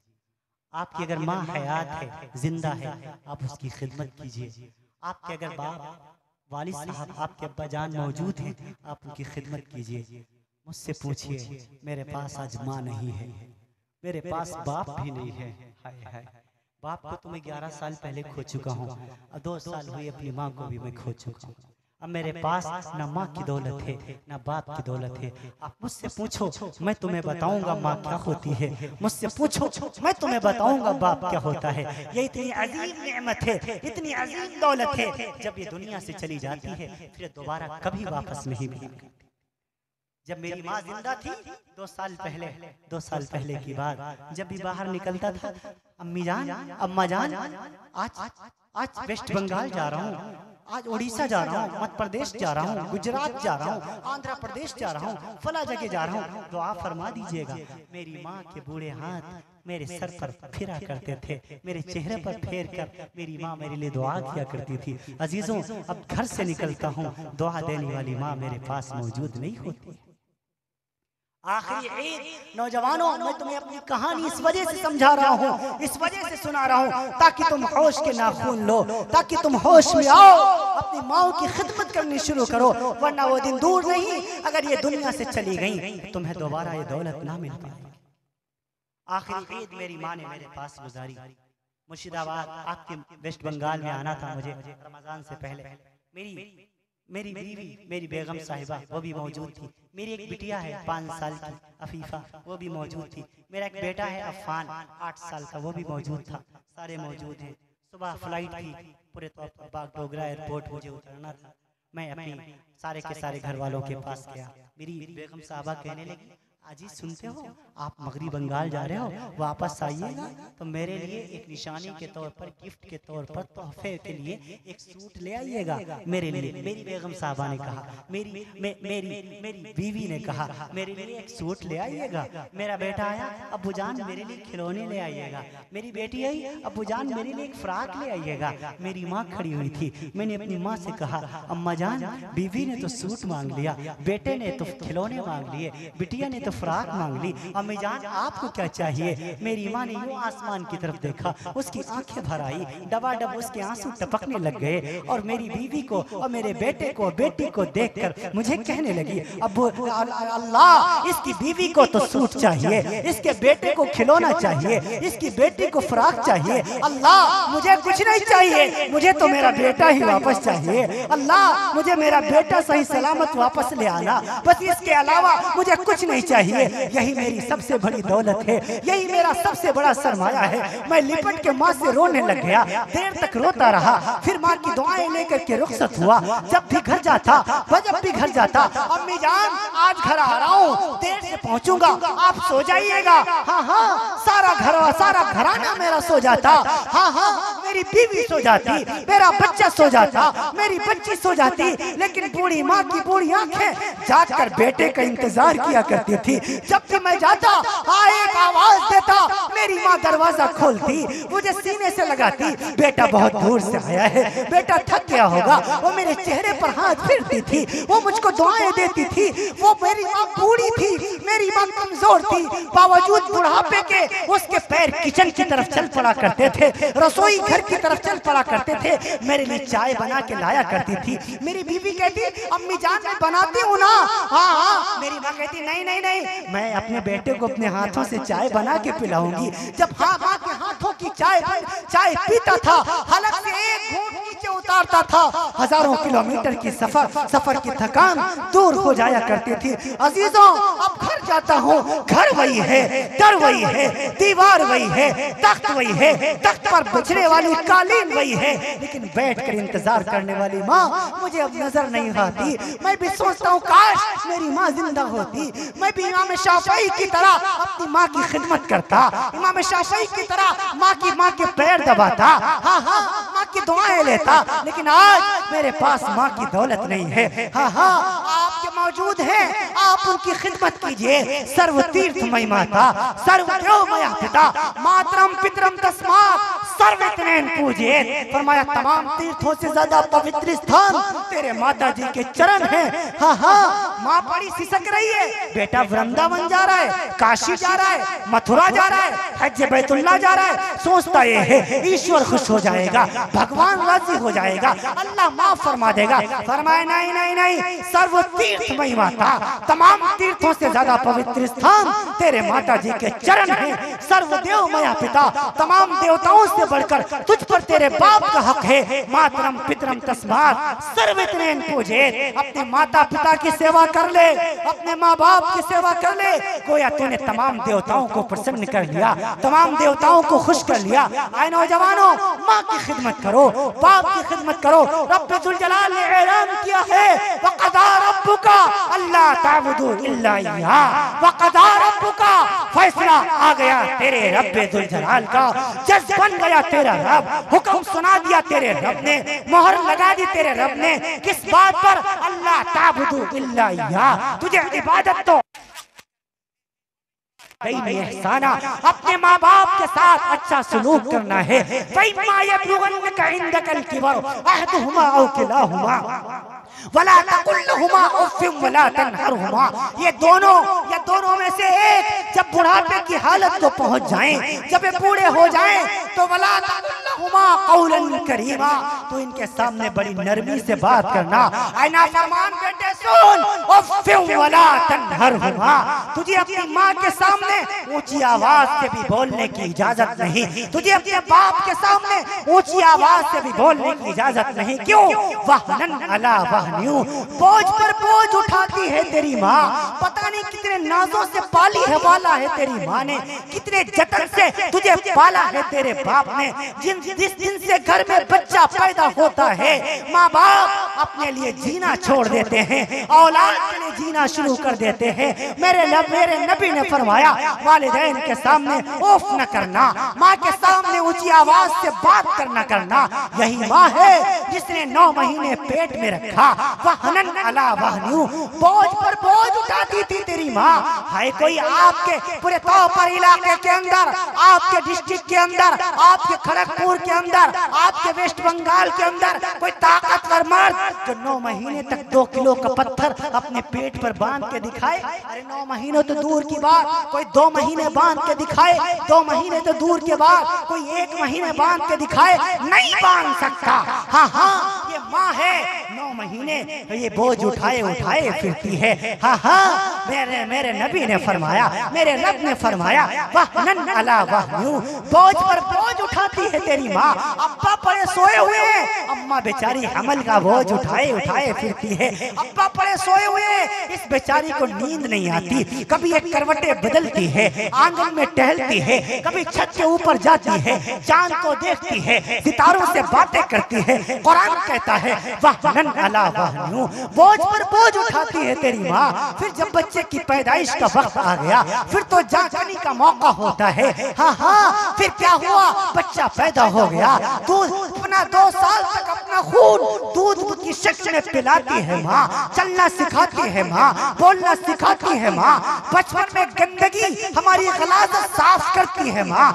आपकी अगर माँ हयात है, जिंदा है, आप उसकी खिदमत कीजिए। आपके अगर बाप वालिद साहब, आपके अब्बा जान मौजूद हैं, आप उनकी खिदमत कीजिए। मुझसे पूछिए, मेरे पास आज माँ नहीं है, मेरे पास बाप भी नहीं है। हाय हाय, बाप को तो मैं 11 साल पहले खो चुका हूँ, 2 साल हुए अपनी माँ को भी मैं खो चुका हूँ। अब मेरे पास ना माँ की दौलत है ना बाप की दौलत है। आप मुझसे पूछो, मैं तुम्हें बताऊंगा माँ क्या होती है। मुझसे पूछो, मैं तुम्हें बताऊंगा बाप क्या होता है। ये इतनी अजीम नेमत है, इतनी अजीम दौलत है, जब ये दुनिया से चली जाती है फिर दोबारा कभी वापस नहीं मिलेगी। जब मेरी माँ जिंदा थी 2 साल पहले की बात, जब भी बाहर निकलता था, अम्मी जान, अम्मा जान, आज वेस्ट बंगाल जा रहा हूँ, आज उड़ीसा जा रहा हूँ, मध्य प्रदेश जा रहा हूँ, गुजरात जा रहा हूँ, आंध्र प्रदेश जा रहा हूँ, फला जगह जा रहा हूँ, दुआ फरमा दीजिएगा। मेरी माँ के बूढ़े हाथ मेरे सर पर फिरा करते थे, मेरे चेहरे पर फेर कर मेरी माँ मेरे लिए दुआ किया करती थी। अजीजों, अब घर से निकलता हूँ, दुआ देने वाली माँ मेरे पास मौजूद नहीं होती। आखिरी ईद, नौजवानों, मैं तुम्हें अपनी कहानी इस वजह से समझा रहा हूँ, इस वजह से सुना रहा हूँ, ताकि तुम होश के नाखून लो, ताकि तुम होश में आओ, अपनी माँ की खिदमत करनी शुरू करो, वरना वो दिन दूर नहीं, अगर ये दुनिया से चली गई तो तुम्हें दोबारा ये दौलत ना मिल पाएगी। आखिरी ईद मेरी माँ ने मेरे पास गुजारी मुर्शिदाबाद, आपके वेस्ट बंगाल में आना था मुझे रमजान से पहले। मेरी बीवी, मेरी बेगम साहिबा वो भी मौजूद थी। मेरी एक बिटिया है 5 साल की अफीफा, वो भी मौजूद थी। मेरा एक बेटा है अफान 8 साल का, वो भी मौजूद था। सारे मौजूद हैं। सुबह फ्लाइट थी, पूरे तौर पर बागडोगरा एयरपोर्ट मुझे उतरना था। मैं अपनी सारे के सारे घर वालों के पास गया। मेरी बेगम साहबा कहने लगी, अजी सुनते हो आप मगरी बंगाल जा रहे हो, वापस आइएगा तो मेरे लिए एक निशानी के तौर पर, गिफ्ट के तौर पर, तोहफे के लिए एक सूट ले आइएगा मेरे लिए। मेरी बेगम साहबा ने कहा, मेरी बीवी ने कहा, मेरे लिए एक सूट ले आइएगा। मेरा बेटा आया, अब्बू जान मेरे लिए खिलौने ले आइएगा। मेरी बेटी आई, अब्बू जान मेरे लिए एक फ्राक ले आइएगा। मेरी माँ खड़ी हुई थी। मैंने अपनी माँ से कहा, अम्मा जान, बीवी ने तो सूट मांग लिया, बेटे ने तो खिलौने मांग लिए, बिटिया ने तो फ्राक मांग ली, अम्मी जान आपको क्या चाहिए। मेरी माँ ने यूं आसमान की तरफ देखा, उसकी आंखें भर आई, डबाडब उसके आंसू टपकने लग गए, और मेरी बीवी को और मेरे बेटे को, बेटी को देखकर मुझे कहने लगी, अब अल्लाह, इसकी बीवी को तो सूट चाहिए, इसके बेटे को खिलौना चाहिए, इसकी बेटी को फ्राक चाहिए। अल्लाह, मुझे कुछ नहीं चाहिए, मुझे तो मेरा बेटा ही वापस चाहिए। अल्लाह, मुझे मेरा बेटा सही सलामत वापस ले आना, बस इसके अलावा मुझे कुछ नहीं चाहिए। यही मेरी सबसे बड़ी दौलत है, यही मेरा सबसे बड़ा सरमाया है। मैं लिपट के माँ से रोने लग गया, देर तक रोता रहा। फिर माँ की दुआएं लेकर के रुखसत हुआ। जब भी घर जाता, अम्मी जान आज घर आ रहा हूँ, देर से पहुँचूंगा, आप सो जाइएगा। हाँ, सारा घराना मेरा सो जाता। हाँ, मेरी बीवी सो जाती, मेरा बच्चा सो जाता, मेरी बच्ची सो जाती, लेकिन बूढ़ी माँ की बूढ़ी आंखें जाकर बेटे का इंतजार किया करती थी। जब भी मैं जाता, एक आवाज देता, मेरी माँ दरवाजा खोलती, मुझे सीने से लगाती, बेटा बहुत दूर से आया है, बेटा थक गया होगा। वो मेरे चेहरे पर हाथ फेरती थी, वो मुझको दुआएं देती थी। वो मेरी माँ बूढ़ी थी, मेरी माँ कमजोर थी, बावजूद बुढ़ापे के उसके पैर किचन की तरफ चल पड़ा करते थे, रसोई घर की तरफ चल पड़ा करते थे, मेरे लिए चाय बना के लाया करती थी। मेरी बीवी कहती, अम्मी जान मैं बनाती हूँ ना। हाँ, मेरी माँ कहती, नहीं, मैं अपने बेटे को अपने हाथों से चाय बना के पिलाऊंगी। जब माँ के हाथों की चाय पीता था, हलक से एक घूंट नीचे उतारता था, हजारों किलोमीटर की सफर की थकान दूर हो जाया करती थी। अजीजों, अब घर जाता हूँ, घर वही है, दर वही है, दीवार वही है, तख्त वही है, तख्त पर बिछने वाली कालीन वही है, लेकिन बैठकर इंतजार करने वाली माँ मुझे अब नजर नहीं आती। मैं भी सोचता हूँ काश मेरी माँ जिंदा होती, मैं भी इमाम शाफई की तरह अपनी माँ की खिदमत करता, इमाम शाफई की तरह माँ के पैर दबाता, हाँ हाँ माँ की दुआएं लेता। लेकिन आज मेरे पास माँ की दौलत नहीं है। हाँ हाँ आपके मौजूद हैं, आप उनकी खिदमत कीजिए। सर्व तीर्थमयी माता, सर्वदेवमया पिता, मातरम पितरम तस्मात् सर्वतनेन पूजिए। फरमाया तमाम तीर्थों से ज्यादा पवित्र स्थान तेरे माता जी के चरण हैं। हाँ हाँ माँ बड़ी सिसक रही है, बेटा वृंदावन जा रहा है, काशी जा रहा है, मथुरा जा रहा है, हज बैतुल्ला जा रहा है। सोचता ये है ईश्वर खुश हो जाएगा, भगवान राजी हो जाएगा, अल्लाह माफ फरमा देगा। फरमाया नहीं नहीं नहीं, सर्व तीर्थमयी माता, तमाम तीर्थों से ज्यादा पवित्र स्थान तेरे माता जी के चरण हैं। सर्वदेवमया पिता, तमाम देवताओं से बढ़कर तुझ पर तेरे बाप का हक है। मातरम पितरम तस्मात् सर्वतनेन पूजे। अपने माता पिता की सेवा कर ले, अपने माँ बाप की सेवा कर ले। गोया तूने तमाम देवताओं को प्रसन्न कर लिया, तमाम देवताओं को खुश कर लिया। आए नौजवानों, माँ की खिदमत करो, बाप की खिदमत करो। रब्बुल जुल जलाल ने ऐलान किया है वक़ज़ा रब्बुका अल्ला ताबुदू इल्ला इय्याह, वक़ज़ा रब्बुका, फैसला आ गया तेरे रब्बे जुल जलाल का, जज बन गया तेरा रब, हुक्म सुना दिया तेरे रब ने, मोहर लगा दी तेरे रब ने। किस बात पर? अल्लाह ताबुदू इल्ला इय्याह, तुझे इबादत तो एहसाना, अपने माँ बाप के साथ अच्छा सलूक करना है। वला तकुल्लहुमा उफ़्फ़िन वला तनहरहुमा, ये दोनों में से एक जब बुढ़ापे की हालत को पहुंच जाएं, जब ये बूढ़े हो जाएं, तो वला तकुल्लहुमा कौलन करीमा, तो इनके सामने बड़ी नरमी से बात करना। ऐ नाफरमान बेटे सुन, उफ़्फ़िन वला तनहरहुमा, तुझे अपनी माँ के सामने ऊंची आवाज से भी बोलने की इजाजत नहीं, तुझे अपने बाप के सामने ऊंची आवाज से भी बोलने की इजाजत नहीं। क्यों? वहनन अला वहनियु, बोझ पर बोझ उठाती है तेरी माँ। पता नहीं कितने नाजों से पाली है वाला है तेरी माँ ने, कितने जतन से तुझे पाला है तेरे बाप ने। जिस दिन से घर में बच्चा पैदा होता है, माँ बाप अपने लिए जीना छोड़ देते हैं, औलाद के लिए जीना शुरू कर देते हैं। मेरे नबी ने फरमाया वालिदैन के सामने उफ न करना, माँ के सामने ऊंची आवाज से बात करना। यही माँ है जिसने 9 महीने पेट में रखा। वहनन अला वहनियु, बोझ पर बोझ उठाती थी तेरी माँ। है कोई आपके पूरे तौपर इलाके के अंदर, आपके डिस्ट्रिक्ट के अंदर, आपके खड़गपुर के अंदर, आपके वेस्ट बंगाल के अंदर कोई ताकतवर मर्द जो 9 महीने तक 2 किलो का पत्थर अपने पेट पर बांध के दिखाए? अरे 9 महीने तो दूर की बात, कोई 2 महीने बांध के दिखाए, 2 महीने तो दूर के बाद कोई 1 महीने बांध के दिखाए, नहीं बांध सकता। हाँ हाँ ये माँ है, 9 महीने ये बोझ उठाए फिरती है। हाँ हाँ मेरे नबी ने फरमाया, मेरे रब ने फरमाया वहनन अला वहनियु, बोझ पर बोझ उठाती है तेरी माँ। अब्बा पड़े सोए हुए हैं, अम्मा बेचारी हमल का बोझ उठाए फिरती है। अब्बा पड़े सोए हुए हैं, इस बेचारी को नींद नहीं आती, कभी एक करवटें बदलती है, आंगन में टहलती है, कभी छत के ऊपर जाती है, चांद को देखती है, सितारों से बातें करती है। कुरान कहता है वहनन अला वहनियु, बोझ पर बोझ उठाती है तेरी माँ। फिर जब बच्चे की पैदाइश का वक्त आ गया, फिर तो जांचने का मौका होता है। हाँ हाँ फिर क्या हुआ? बच्चा पैदा हो गया, दूध अपना 2 साल तक अपना खून दूध की शक्ल में पिलाती है माँ, चलना सिखाती है माँ, बोलना सिखाती है माँ, बचपन में गंदगी हमारी गलाज़त साफ करती है माँ।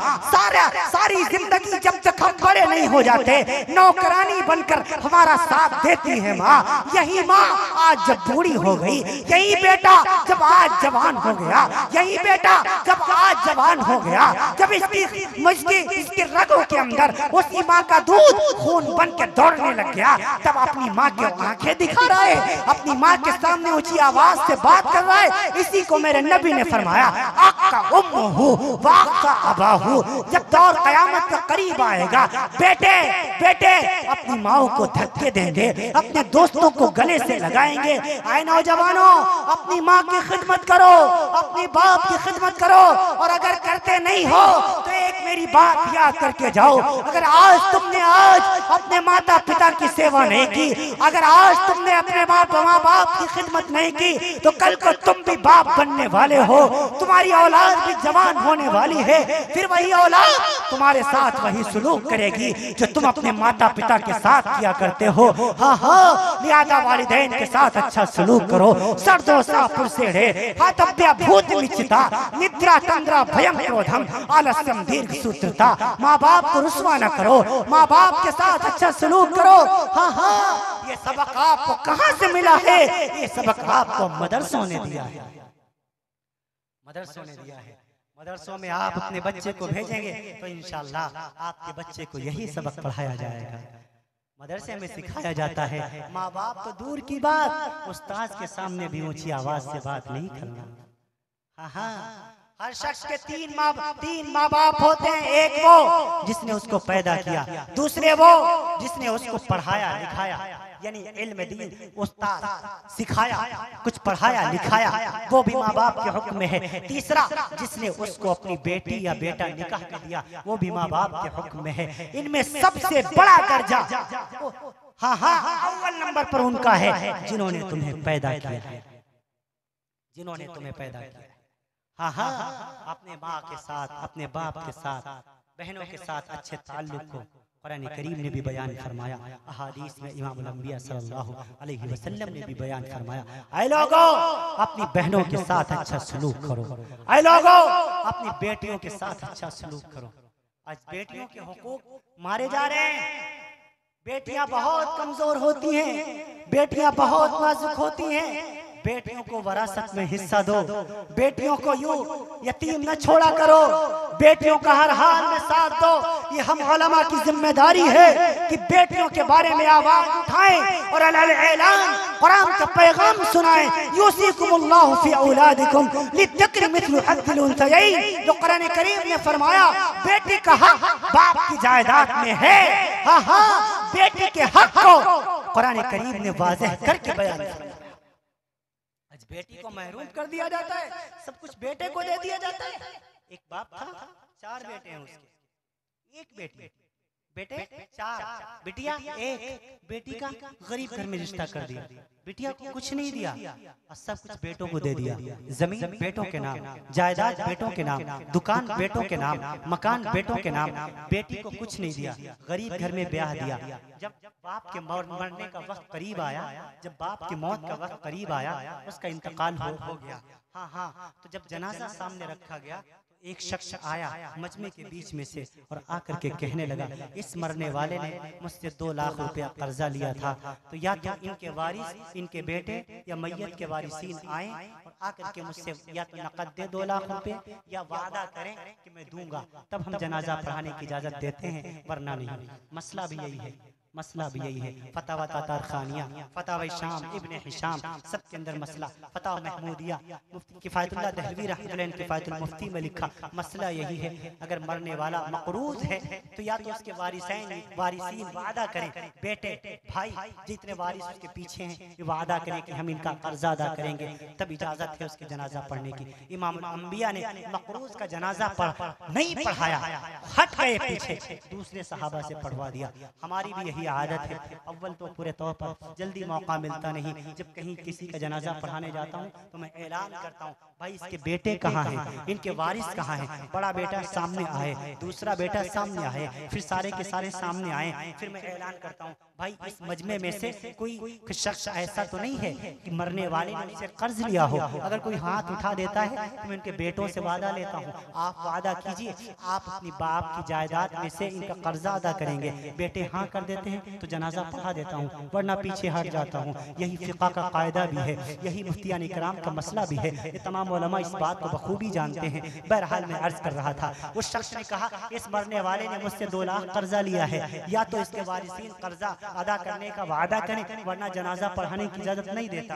सारी जिंदगी जब तक हम बड़े नहीं हो जाते, नौकरानी बनकर हमारा साथ देती है माँ। यही माँ आज जब बूढ़ी हो गई, यही बेटा जब आज जवान हो गया, यही बेटा जब आज जवान हो गया, जब इसकी रगों के अंदर उसी माँ का दूध खून बन के दौड़ने लग गया, तब अपनी माँ की आंखें दिखा रहा है, अपनी माँ के सामने ऊंची आवाज से बात कर रहा है। इसी को मेरे नबी ने फरमाया आका उम्मुहु वाका अबाहु, जब दौर कयामत का करीब आएगा, बेटे बेटे अपनी माओ को धक्के देंगे, अपने दोस्तों को गले से लगाएंगे। आए नौजवानों, अपनी माँ की खिदमत करो, अपनी बाप की खिदमत करो, और अगर करते नहीं हो तो एक मेरी बात याद करके जाओ, अगर आज तुमने अपने माता पिता की सेवा नहीं की, अगर आज तुमने अपने माँ बाप की खिदमत नहीं की, तो कल को तुम भी बाप बनने वाले हो, तुम्हारी औलाद भी जवान होने वाली है, फिर वही औलाद तुम्हारे साथ वही सुलूक करेगी जो तुम अपने माता पिता के साथ किया करते हो। हाँ हाँ, लिहाजा वालिदैन के साथ अच्छा सलूक करो। सर्दोसा पुरसेड़े हातव्या भूत मिचिता निद्रा तंद्रा भयम क्रोधम आलस्यम दीर्घ सूत्रता। माँ बाप को रुस्वा न करो, माँ बाप के साथ अच्छा सलूक करो। हाँ हाँ, ये सबक आपको कहाँ से मिला है? ये सबक आपको मदरसों ने दिया है, मदरसों ने दिया है। मदरसों में आप अपने बच्चे को भेजेंगे तो इंशाअल्लाह आपके बच्चे को यही सबक पढ़ाया जाएगा। मदरसे में सिखाया जाता है माँ बाप तो दूर की बात, उस्ताद के सामने भी ऊंची आवाज से बात नहीं करना। हाँ हाँ, हर शख्स के तीन माँ बाप होते हैं। एक वो जिसने उसको पैदा किया, दूसरे वो जिसने उसको पढ़ाया लिखाया, यानी इल्म दीन, उस्ताद सिखाया, कुछ पढ़ाया लिखाया, वो भी माँ बाप के हुक्म में है। तीसरा जिसने उसको अपनी बेटी या बेटा निकाह में दिया, वो भी माँ बाप के हुक्म में है। इनमें सबसे बड़ा दर्जा, हाँ हाँ, अव्वल नंबर पर उनका है जिन्होंने तुम्हें पैदा किया है, जिन्होंने तुम्हें पैदा किया। हाँ हाँ, अपने माँ के साथ, अपने बाप के साथ, बहनों के साथ अच्छे ताल्लुक को कुरान करीम ने भी बयान फरमाया, अहादीस में इमाम अल-अंबिया सल्लल्लाहु अलैहि वसल्लम ने भी बयान फरमाया। ऐ लोगों, अपनी बहनों के साथ अच्छा सलूक करो। ऐ लोगों, अपनी बेटियों के साथ अच्छा सलूक करो। आज बेटियों के हुकूक मारे जा रहे हैं। बेटियां बहुत कमजोर होती हैं, बेटियां बहुत नाजुक होती हैं। बेटियों को वरासत में हिस्सा दो, बेटियों को यूं यतीम न छोड़ा करो, बेटियों का हर हाल में साथ दो। ये हम उलमा की जिम्मेदारी है कि बेटियों के बारे में आवाज उठाएं और अल-ऐलान कुरान का पैगाम सुनाएं। यूसीकुमुल्लाहु फी औलादिकुम लिद्दक्रि मिस्लु हज़्ज़िल उन्सयैन, जो कुरान करीम ने फरमाया बेटी का हक बाप की जायदाद में है। हाँ हाँ, बेटी के हक को कुरान करीम ने वाज़ेह करके बयान किया। आज बेटी को महरूम कर दिया जाता है, सब कुछ बेटे को दे दिया जाता है। एक बाप था, 4 बेटे हैं उसके, एक बेटी, बेटे 4, बिटिया 1। बेटी का गरीब घर में रिश्ता कर दिया, बिटिया को कुछ नहीं दिया और सब कुछ बेटों को दे दिया। जमीन बेटों के नाम, जायदाद बेटों के नाम, दुकान बेटों के नाम, मकान बेटों के नाम, बेटी को कुछ नहीं दिया। गरीब घर में ब्याह दिया। जब बाप के मरने का वक्त करीब आया, जब बाप की मौत का वक्त करीब आया, उसका इंतकाल हो गया। हाँ हाँ, तो जब जनाजा सामने रखा गया, एक शख्स आया मजमे के बीच में से और आकर के कहने लगा, इस मरने वाले ने मुझसे 2 लाख रुपया कर्जा लिया था, तो या तो इनके वारिस, इनके बेटे या मैयत के वारिसीन आए और आकर के मुझसे या तो नकद दे 2 लाख रुपए या वादा करें कि मैं दूंगा, तब हम जनाजा पढ़ाने की इजाजत देते हैं, वरना नहीं। मसला भी यही है, मसला भी यही है। फतावा तातार खानिया, फतावा शाम, इब्ने हिशाम, सबके अंदर मसला, फतावा महमूदिया, मुफ्ती किफायतुल्लाह दहलवी रहमतुल्लाह अलैह किफायतुल मुफ्ती में लिखा मसला यही है। अगर मरने वाला मकरूज है तो या तो उसके वारिसीन वादा करें, बेटे भाई जितने वारिस उसके पीछे हैं ये वादा करें कि हम इनका कर्जा अदा करेंगे, तब इजाजत है उसके जनाजा पढ़ने की। इमाम अल-अंबिया ने मकरूज का जनाजा नहीं पढ़ाया, हट गए पीछे, दूसरे सहाबा से पढ़वा दिया। हमारी भी यही आदत है। अव्वल तो पूरे तौर पर जल्दी मौका मिलता नहीं, जब कहीं किसी का जनाजा पढ़ाने जाता हूँ तो मैं ऐलान करता हूँ, भाई इसके बेटे कहाँ हैं, इनके वारिस कहाँ हैं। बड़ा बेटा सामने आए, दूसरा बेटा सामने आए, फिर सारे के सारे सामने आए, फिर मैं ऐलान करता हूँ, भाई इस मजमे में से कोई शख्स ऐसा तो नहीं है कि मरने वाले ने उनसे कर्ज लिया हो। अगर कोई हाथ उठा देता है तो मैं उनके बेटों से वादा लेता हूँ, आप वादा कीजिए आप अपनी बाप की जायदाद में से इनका कर्जा अदा करेंगे। बेटे हाँ कर देते हैं तो जनाजा पढ़ा देता हूँ, वरना पीछे हट जाता हूँ। यही फिक़ा का कायदा भी है, यही मुफ्तियान इकराम का मसला भी है। ये तमाम उलमा इस बात को बखूबी जानते हैं। बहरहाल मैं अर्ज कर रहा था, उस शख्स ने कहा इस मरने वाले ने मुझसे 2 लाख कर्जा लिया है, या तो इसके वारिसीन कर्जा अदा करने का वादा करें, वरना जनाजा पढ़ाने की इजाजत नहीं देता।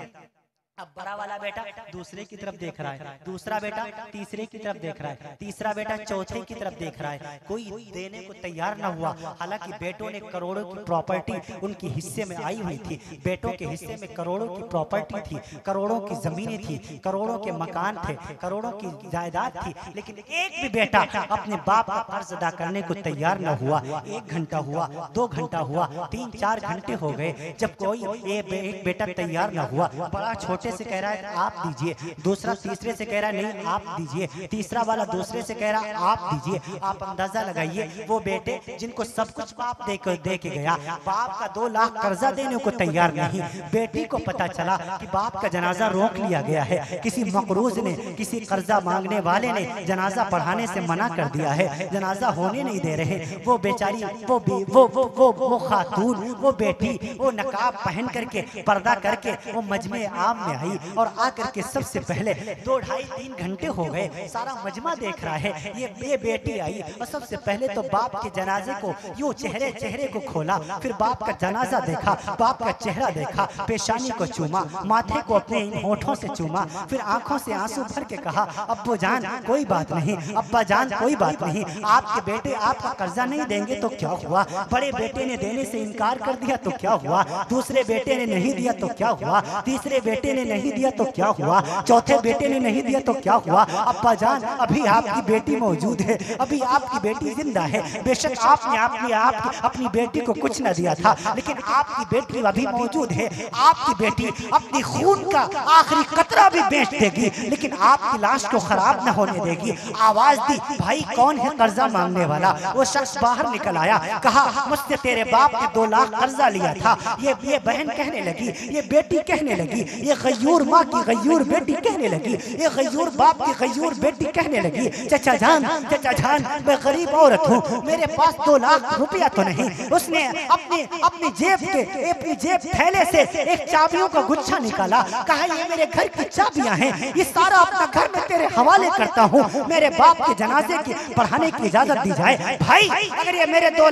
अब बड़ा वाला बेटा दूसरे की तरफ देख रहा है, दूसरा बेटा तीसरे की तरफ देख रहा है, तीसरा बेटा चौथे की तरफ देख रहा है। कोई देने को तैयार न हुआ। हालांकि बेटों ने करोड़ों की प्रॉपर्टी उनके हिस्से में आई हुई थी। बेटों के हिस्से में करोड़ों की प्रॉपर्टी थी, करोड़ों की जमीनें थी, करोड़ों के मकान थे, करोड़ों की जायदाद थी। लेकिन एक भी बेटा अपने बाप का कर्ज अदा करने को तैयार न हुआ। 1 घंटा हुआ, 2 घंटा हुआ, 3-4 घंटे हो गए, जब कोई एक बेटा तैयार न हुआ। बड़ा छोटे से कह रहा है आप दीजिए, दूसरा तीसरे से कह रहा है नहीं आप दीजिए, तीसरा वाला दूसरे से कह रहा है आप दीजिए। आप अंदाजा लगाइए, वो बेटे जिनको सब कुछ बाप दे के गया, बाप का 2 लाख कर्जा देने को तैयार नहीं। बेटी को पता चला कि बाप का जनाजा रोक लिया गया है, किसी मकरूज ने, किसी कर्जा मांगने वाले ने जनाजा पढ़ाने से मना कर दिया है, जनाजा होने नहीं दे रहे। वो बेचारी, वो खातून, वो बेटी, वो नकाब पहन करके, पर्दा करके वो मजमे आम में आई और आकर के सबसे पहले 2-2.5-3 घंटे हो गए, सारा मजमा देख रहा है। ये बेटी आई और सबसे पहले तो बाप के जनाजे को यूं चेहरे को खोला, फिर बाप का जनाजा देखा, बाप का चेहरा देखा, पेशानी को चूमा, माथे को अपने होठों से चूमा, फिर आंखों से आंसू भर के कहा अब्बू जान कोई बात नहीं, अब्बा जान कोई बात नहीं, आपके बेटे आपका कर्जा नहीं देंगे तो क्या हुआ, बड़े बेटे ने देने से इनकार कर दिया तो क्या हुआ, दूसरे बेटे ने नहीं दिया तो क्या हुआ, तीसरे बेटे ने नहीं दिया तो क्या हुआ, चौथे बेटे ने नहीं दिया तो क्या हुआ। अब्बा जान अभी आपकी बेटी मौजूद है, अभी आपकी बेटी जिंदा है। बेशक आपने अपनी बेटी को कुछ न दिया था, लेकिन आपकी बेटी अभी मौजूद है। आपकी बेटी अपनी खून का आखिरी कतरा भी बेच देगी, लेकिन आपकी लाश को खराब न होने देगी। आवाज दी भाई कौन है कर्जा मांगने वाला। वो शख्स बाहर निकल आया, कहा मुझसे तेरे बाप ने 2 लाख कर्जा लिया था। ये बहन कहने लगी, ये बेटी कहने लगी, ये गयूर माँ की गयूर बेटी कहने लगी, ये गयूर बाप की गयूर बेटी कहने लगी चाचा जान मैं गरीब औरत हूँ, मेरे पास 2 लाख रुपया तो नहीं। उसने अपनी जेब थैले से एक चाबियों का गुच्छा निकाला, कहा ये मेरे घर की चाबियां हैं, ये सारा अपना घर में तेरे हवाले करता हूँ, मेरे बाप के जनाजे की पढ़ाने की इजाजत दी जाए। भाई अगर ये मेरे 2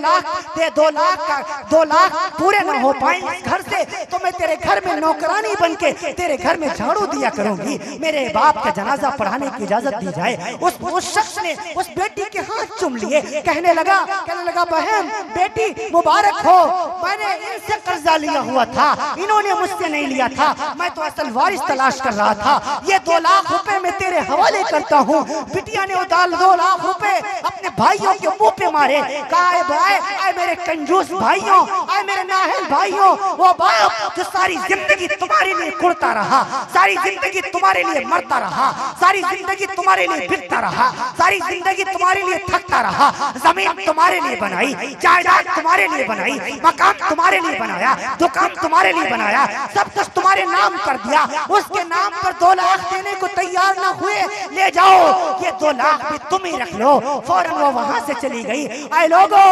लाख पूरे न हो पाए इस घर से, तो मैं तेरे घर में नौकरानी बन के तेरे घर में झाड़ू दिया करूंगी, मेरे बाप का जनाजा पढ़ाने की इजाजत दी जाए। उस शख्स ने उस बेटी के हाथ चूम लिए, कहने लगा बहन बेटी मुबारक हो, मैंने इनसे कर्जा लिया हुआ था, इन्होंने मुझसे नहीं लिया था, मैं तो असल वारिस तलाश कर रहा था। ये 2 लाख रुपए मैं तेरे हवाले करता हूँ। बिटिया ने 2 लाख रुपए अपने भाइयों के मुंह पे मारे, कहा भाई आए मेरे कंजूस भाइयों, आए मेरे नाहल भाइयों, वो बाप जो सारी जिंदगी तुम्हारे लिए कुड़ता रहा, सारी जिंदगी तुम्हारे लिए मरता रहा, सारी जिंदगी तुम्हारे लिए बिकता रहा, सारी जिंदगी तुम्हारे लिए थकता रहा, जमीन तुम्हारे लिए बनाई, जायदाद तुम्हारे लिए बनाई, मकान तुम्हारे लिए बनाया, दुकान तुम्हारे लिए बनाया, सब कुछ तुम्हारे नाम कर दिया। उसके नाम पर 2 लाख देने को तैयार ना हुए, ले जाओ ये 2 लाख भी तुम ही रख लो। फौरन वो वहां से चली गई। आए लोगो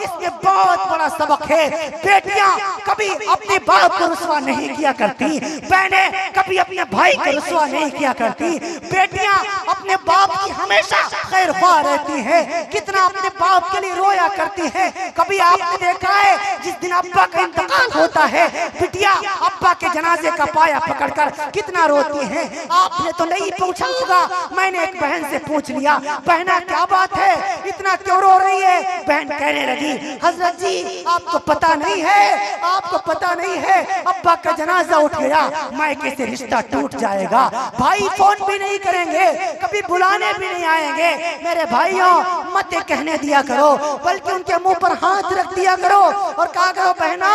इसमें बहुत बड़ा सबक है। बेटियां कभी अपने बाप को रुसवा नहीं किया करती, बहनें कभी अपने भाई को रुसवा नहीं किया करती, बेटियां अपने बाप की हमेशा खैर ख्वाह रहती है, कितना अपने बाप के लिए रोया करती है। कभी आपने देखा है जिस दिन अब्बा का इंतकाल होता है, बिटिया अब्बा के जनाजे का पाया पकड़कर कितना रोती है। आपने तो नहीं पूछा होगा, मैंने एक बहन से पूछ लिया, बहना क्या बात है, इतना क्यों रो रही है। बहन कहने लगी हजरत जी आपको पता नहीं है, अब्बा का जनाजा उठ गया, मायके से रिश्ता टूट जाएगा, भाई फोन भी नहीं करेंगे, कभी बुलाने भी नहीं आएंगे। मेरे भाइयों मत कहने दिया करो, बल्कि उनके मुंह पर हाथ रख दिया करो और कहा करो बहना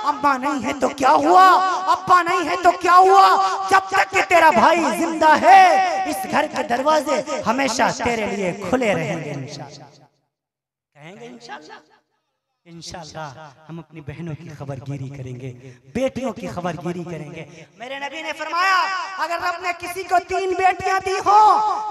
अम्मा नहीं है तो क्या हुआ, अब्बा नहीं है तो क्या हुआ, जब तक कि तेरा भाई जिंदा है इस घर के दरवाजे हमेशा तेरे लिए खुले रहेंगे। इंशाअल्लाह कहेंगे इंशाअल्लाह हम अपनी बहनों की खबरगिरी करेंगे, बेटियों की खबरगिरी करेंगे। मेरे नबी ने फरमाया अगर रब ने किसी को 3 बेटियां दी हो,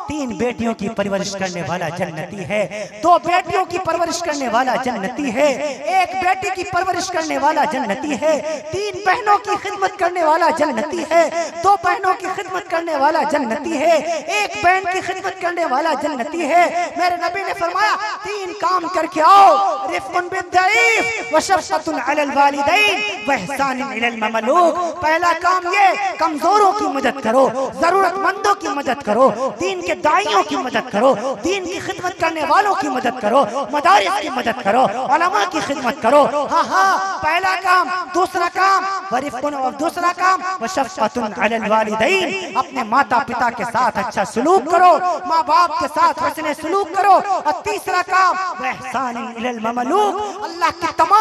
3 बेटियों की परवरिश करने वाला जन्नती है, 2 बेटियों की परवरिश करने वाला जन्नती है, 1 बेटी की परवरिश करने वाला जन्नती है, 3 बहनों की खिदमत करने वाला जन्नती है, 2 बहनों की खिदमत करने वाला जन्नती है, 1 बहन की खिदमत करने वाला जन्नती है। मेरे नबी ने फरमाया 3 काम करके आओ, रिफ़्क़ुन बिद्दा ज़ईफ़ व शफ़क़तुन अलल वालिदैन व इहसानुन इलल ममलूक। पहला काम ये, कमजोरों की मदद करो, जरूरतमंदों की मदद करो, दीन के दाइयों की मदद करो, दीन की खिदमत करने वालों की मदद करो, मदारिस की मदद करो, उलमा की खिदमत करो। हाँ हाँ, पहला काम। दूसरा काम वरिफ़क़ुन, और दूसरा काम व शफ़क़तुन अलल वालिदैन, अपने माता पिता के साथ अच्छा सलूक करो, माँ बाप के साथ हुस्न सलूक करो। और तीसरा काम व इहसानुन इलल ममलूक, अल्लाह की तमाम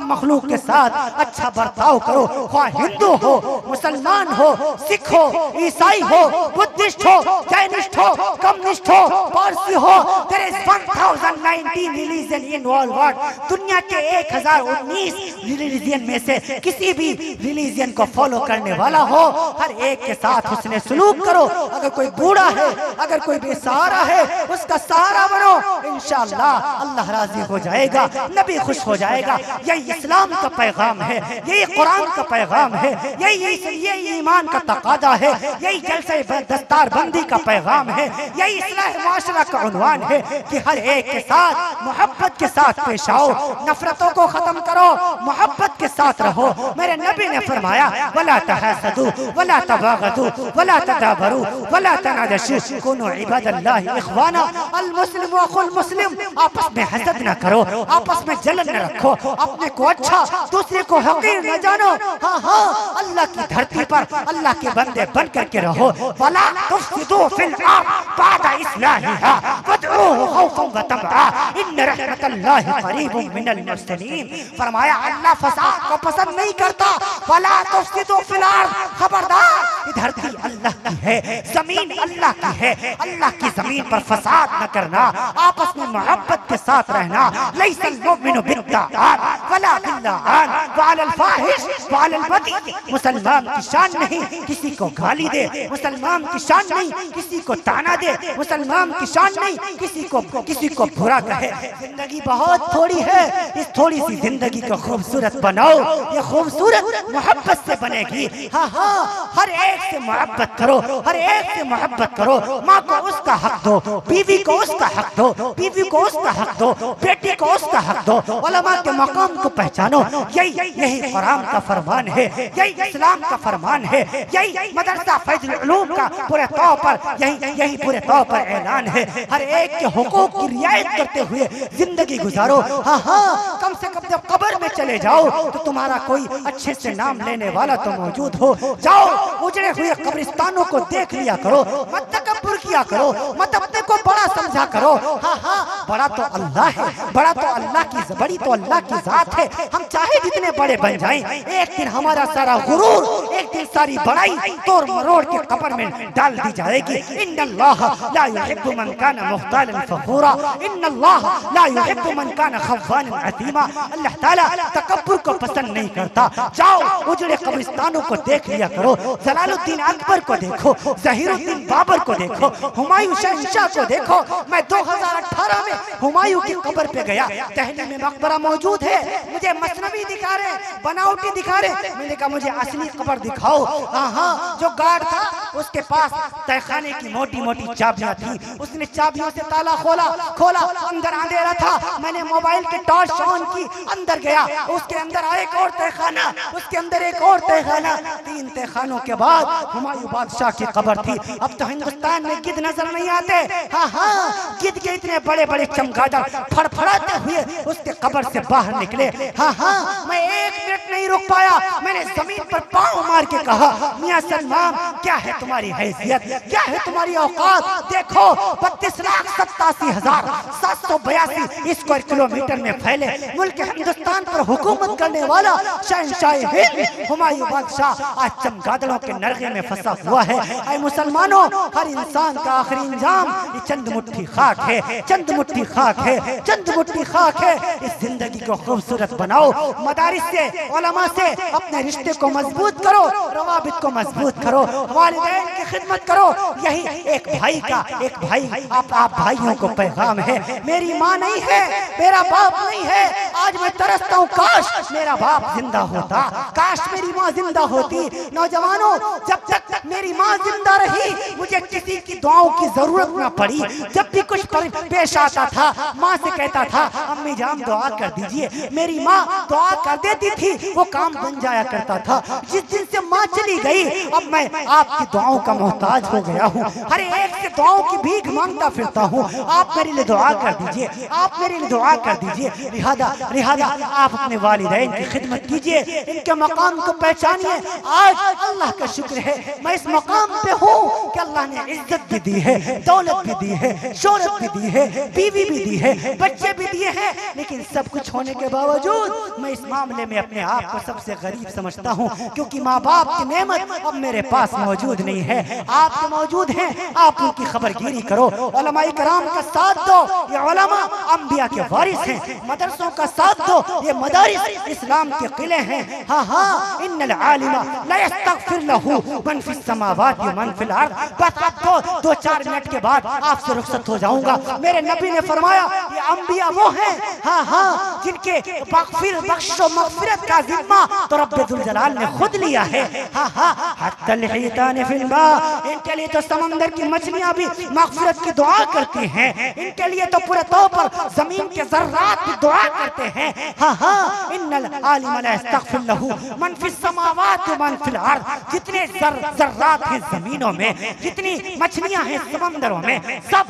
मखलूक के साथ अच्छा बर्ताव करो, ख्वाह हिंदू हो, मुसलमान हो, सिख हो, ईसाई हो, बुद्धिस्ट हो, जैनिस्ट हो, कम्युनिस्ट हो, पारसी हो। There is 1019 religion in all world. दुनिया के 1019 रिलीजन में से किसी भी रिलीजन को फॉलो करने वाला हो, हर एक के साथ हुस्न सलूक करो। अगर कोई बूढ़ा है, अगर कोई बेसहारा है, उसका सहारा बनो। इंशाअल्लाह अल्लाह राजी हो जाएगा, नबी खुश हो जाएगा। यही इस्लाम का पैगाम है, यही कुरान का पैगाम है, यही ईमान का तकादा है, यही जलसे दस्तार बंदी का पैगाम है, यही इस्लाह माशरा का उन्वान है कि हर एक के साथ मोहब्बत के साथ पेश आओ, नफरतों को खत्म करो, मोहब्बत के साथ रहो। मेरे नबी ने फरमाया वला तहसदू वला तबागदू वला तदाबरू वला तनाजशू कुनू इबादल्लाह इखवाना। अल मुस्लिम अखुल मुस्लिम, आपस में हसद न करो, आपस में जलन न रखो, अपने को अच्छा दूसरे को हकीर न जानो। हाँ हाँ, अल्लाह की धरती पर अल्लाह के बंदे बन करके रहो। वला तुफ्सिदू फिल अर्द बअद इस्लाहिहा वदऊहु खौफन व तमआ इन्न रहमतल्लाहि करीबुम मिनल मुहसिनीन। फरमाया अल्लाह फसाद को पसंद नहीं करता। वला तुफ्सिदू फिल अर्द, खबरदार, ये धरती अल्लाह की है, जमीन अल्लाह की है, अल्लाह की जमीन पर फसाद न करना, आपस में मोहब्बत के साथ रहना। लैसल मुमिनु बिद्दाआन वला बिल्लाआन वअलल फाहिश वअलल बदी। मुसलमान की शान नहीं किसी को गाली दे, मुसलमान की शान नहीं किसी को ताना दे, मुसलमान की शान नहीं किसी को बुरा कहे। जिंदगी बहुत थोड़ी है, इस थोड़ी सी जिंदगी को खूबसूरत बनाओ। ये खूबसूरत मोहब्बत से बनेगी। हाँ हाँ, हर एक से मोहब्बत करो, हर एक से मोहब्बत करो। माँ को उसका हक दो, बीवी को उसका हक दो, बीवी को उसका हक दो, बेटी को उसका हक दो। उलमा के मकाम को पहचानो। यही कुरान का फरमान है, यही इस्लाम का फरमान है, यही मदरसा फैजुल उलूम का पूरे तौर पर यही पूरे तौर पर ऐलान है। हर एक के हुकूक की रियायत करते हुए जिंदगी गुजारो। हाँ हाँ, कम से कम जब कब्र में चले जाओ तो तुम्हारा कोई अच्छे से नाम लेने वाला तो मौजूद हो। जाओ, उजड़े हुए कब्रिस्तानों को देख लिया करो, मत तकब्बुर किया करो, मत अपने को बड़ा समझा करो। हाँ हाँ, बड़ा तो अल्लाह है, बड़ा तो अल्लाह की, बड़ी तो अल्लाह की जात है। हम चाहे जितने बड़े बन जाएं, एक दिन हमारा सारा गुरूर, एक दिन सारी बड़ाई तोड़ मरोड़ के कब्र में डाल दी जाएगी। इन्नल्लाह ला युहिब्बु मन काना मुख्तालन फखूरा, इन्नल्लाह ला युहिब्बु मन काना खव्वानन अतीमा। अल्लाह ताला तकब्बुर को पसंद नहीं करता। जाओ, उजड़े कब्रिस्तानों को देख लिया करो, जलालुद्दीन अकबर को देखो, जहीरुद्दीन बाबर को देखो, हुमायूं शहंशाह को देखो। मैं 2018 में हुमायूं की कब्र पे गया, दिल्ली में मकबरा मौजूद है, मुझे मसनवी दिखा रहे, बनावटी दिखा रहे। मैंने कहा मुझे असली कब्र दिखाओ। हाँ हाँ, जो गार्ड था उसके पास तहखाने की मोटी मोटी चाबियां थी, उसने चाबियों से ताला खोला, अंदर अंधेरा था। मैंने मोबाइल के टॉर्च ऑन की, अंदर गया, उसके अंदर एक और तहखाना, उसके अंदर एक और तहखाना। 3 तहखानों के बाद हुमायूं बादशाह की कब्र थी। अब तो हिंदुस्तान में गिद्ध नजर नहीं आते। हाँ हाँ, गिद्ध के इतने बड़े बड़े चमगादड़ फड़फड़ाते हुए उसके कब्र से बाहर निकले। हाँ हाँ, मैं 1 मिनट नहीं रुक पाया। मैंने जमीन पर पांव मार के कहा, मियां सलमान, क्या है तुम्हारी हैसियत, क्या है तुम्हारी औकात? देखो, 32,87,782 स्क्वायर किलोमीटर में फैले मुल्क हिंदुस्तान पर हुकूमत करने वाला शहंशाह हिंद हुमायूं बादशाह आज चमगादड़ों के नरगे में फंसा हुआ है। ऐ मुसलमानों, हर इंसान का आखिरी इंजाम ये चंद मुट्ठी खाक है, चंद मुट्ठी खाक है, चंद मुट्ठी खाक है। इस जिंदगी को खूबसूरत बनाओ, मदारिस से, उलमा से अपने रिश्ते को मजबूत करो, रवाबित को मजबूत करो, वालिदैन की खिदमत करो। यही एक भाई आप भाइयों को पैगाम है। मेरी माँ नहीं है, मेरा बाप नहीं है, आज मैं तरसता हूँ काश मेरा बाप जिंदा होता, काश मेरी माँ जिंदा होती। नौजवानों, जब तक मेरी माँ जिंदा रही मुझे किसी की दुआओं की जरूरत ना पड़ी। जब भी कुछ पेश आता था माँ से कहता था अम्मी जान दुआ कर दीजिए, मेरी माँ दुआ कर देती थी, वो काम बन जाया करता था। जिस दिन से माँ चली गई अब मैं आपकी दुआओं का मोहताज हो गया हूँ, हर एक से दुआओं की भीख मांगता फिरता हूँ। आप मेरे लिए दुआ कर दीजिए, आप मेरे लिए दुआ कर दीजिए। लिहाजा आप अपने वालिदैन की खिदमत कीजिए, इनके मकाम को पहचानिए। आज अल्लाह का शुक्र है मैं इस मकाम पे हूँ कि अल्लाह ने इज्जत भी दी है, दौलत भी दी है, शोहरत भी दी है, बीवी भी दी है, बच्चे भी दिए हैं। लेकिन सब कुछ होने के बावजूद मैं इस मामले में अपने आप को सबसे गरीब समझता हूँ, क्योंकि माँ बाप की नेमत अब मेरे पास मौजूद नहीं है, आपके मौजूद हैं। आप उनकी खबरगिरी करो, उलमाए कराम का साथ दो, ये उलमा अंबिया के वारिस हैं। मदरसों का साथ दो, ये मदारिस इस्लाम के किले हैं। हाँ हाँ, इन्नल आलिमा ला यस्तगफिर लहू मन फिस समावाति व मन फिल अर्द। बस आपको 2-4 मिनट के बाद आपसे रुखसत हो जाऊंगा। मेरे नबी ने फरमाया ये अंबिया वो हैं, हाँ हाँ, जिनके बख्शो मगफिरत का जिम्मा तो रब्बे जुल जलाल ने खुद लिया है। हाँ हाँ, हत्तल हितान फिल मा, इनके लिए तो समंदर की मछलियां भी मगफिरत की दुआ करती हैं, इनके लिए तो पूरे तौर पर जमीन के जर्रात भी दुआ करते हैं। हाँ हाँ, इन्नल आलिम ला यस्तगफिर लहू मन फिस समावाति व मन फिल अर्द। जितने जर्रात हैं जमीनों में, जितनी मछलियां हैं समंदरों में, सब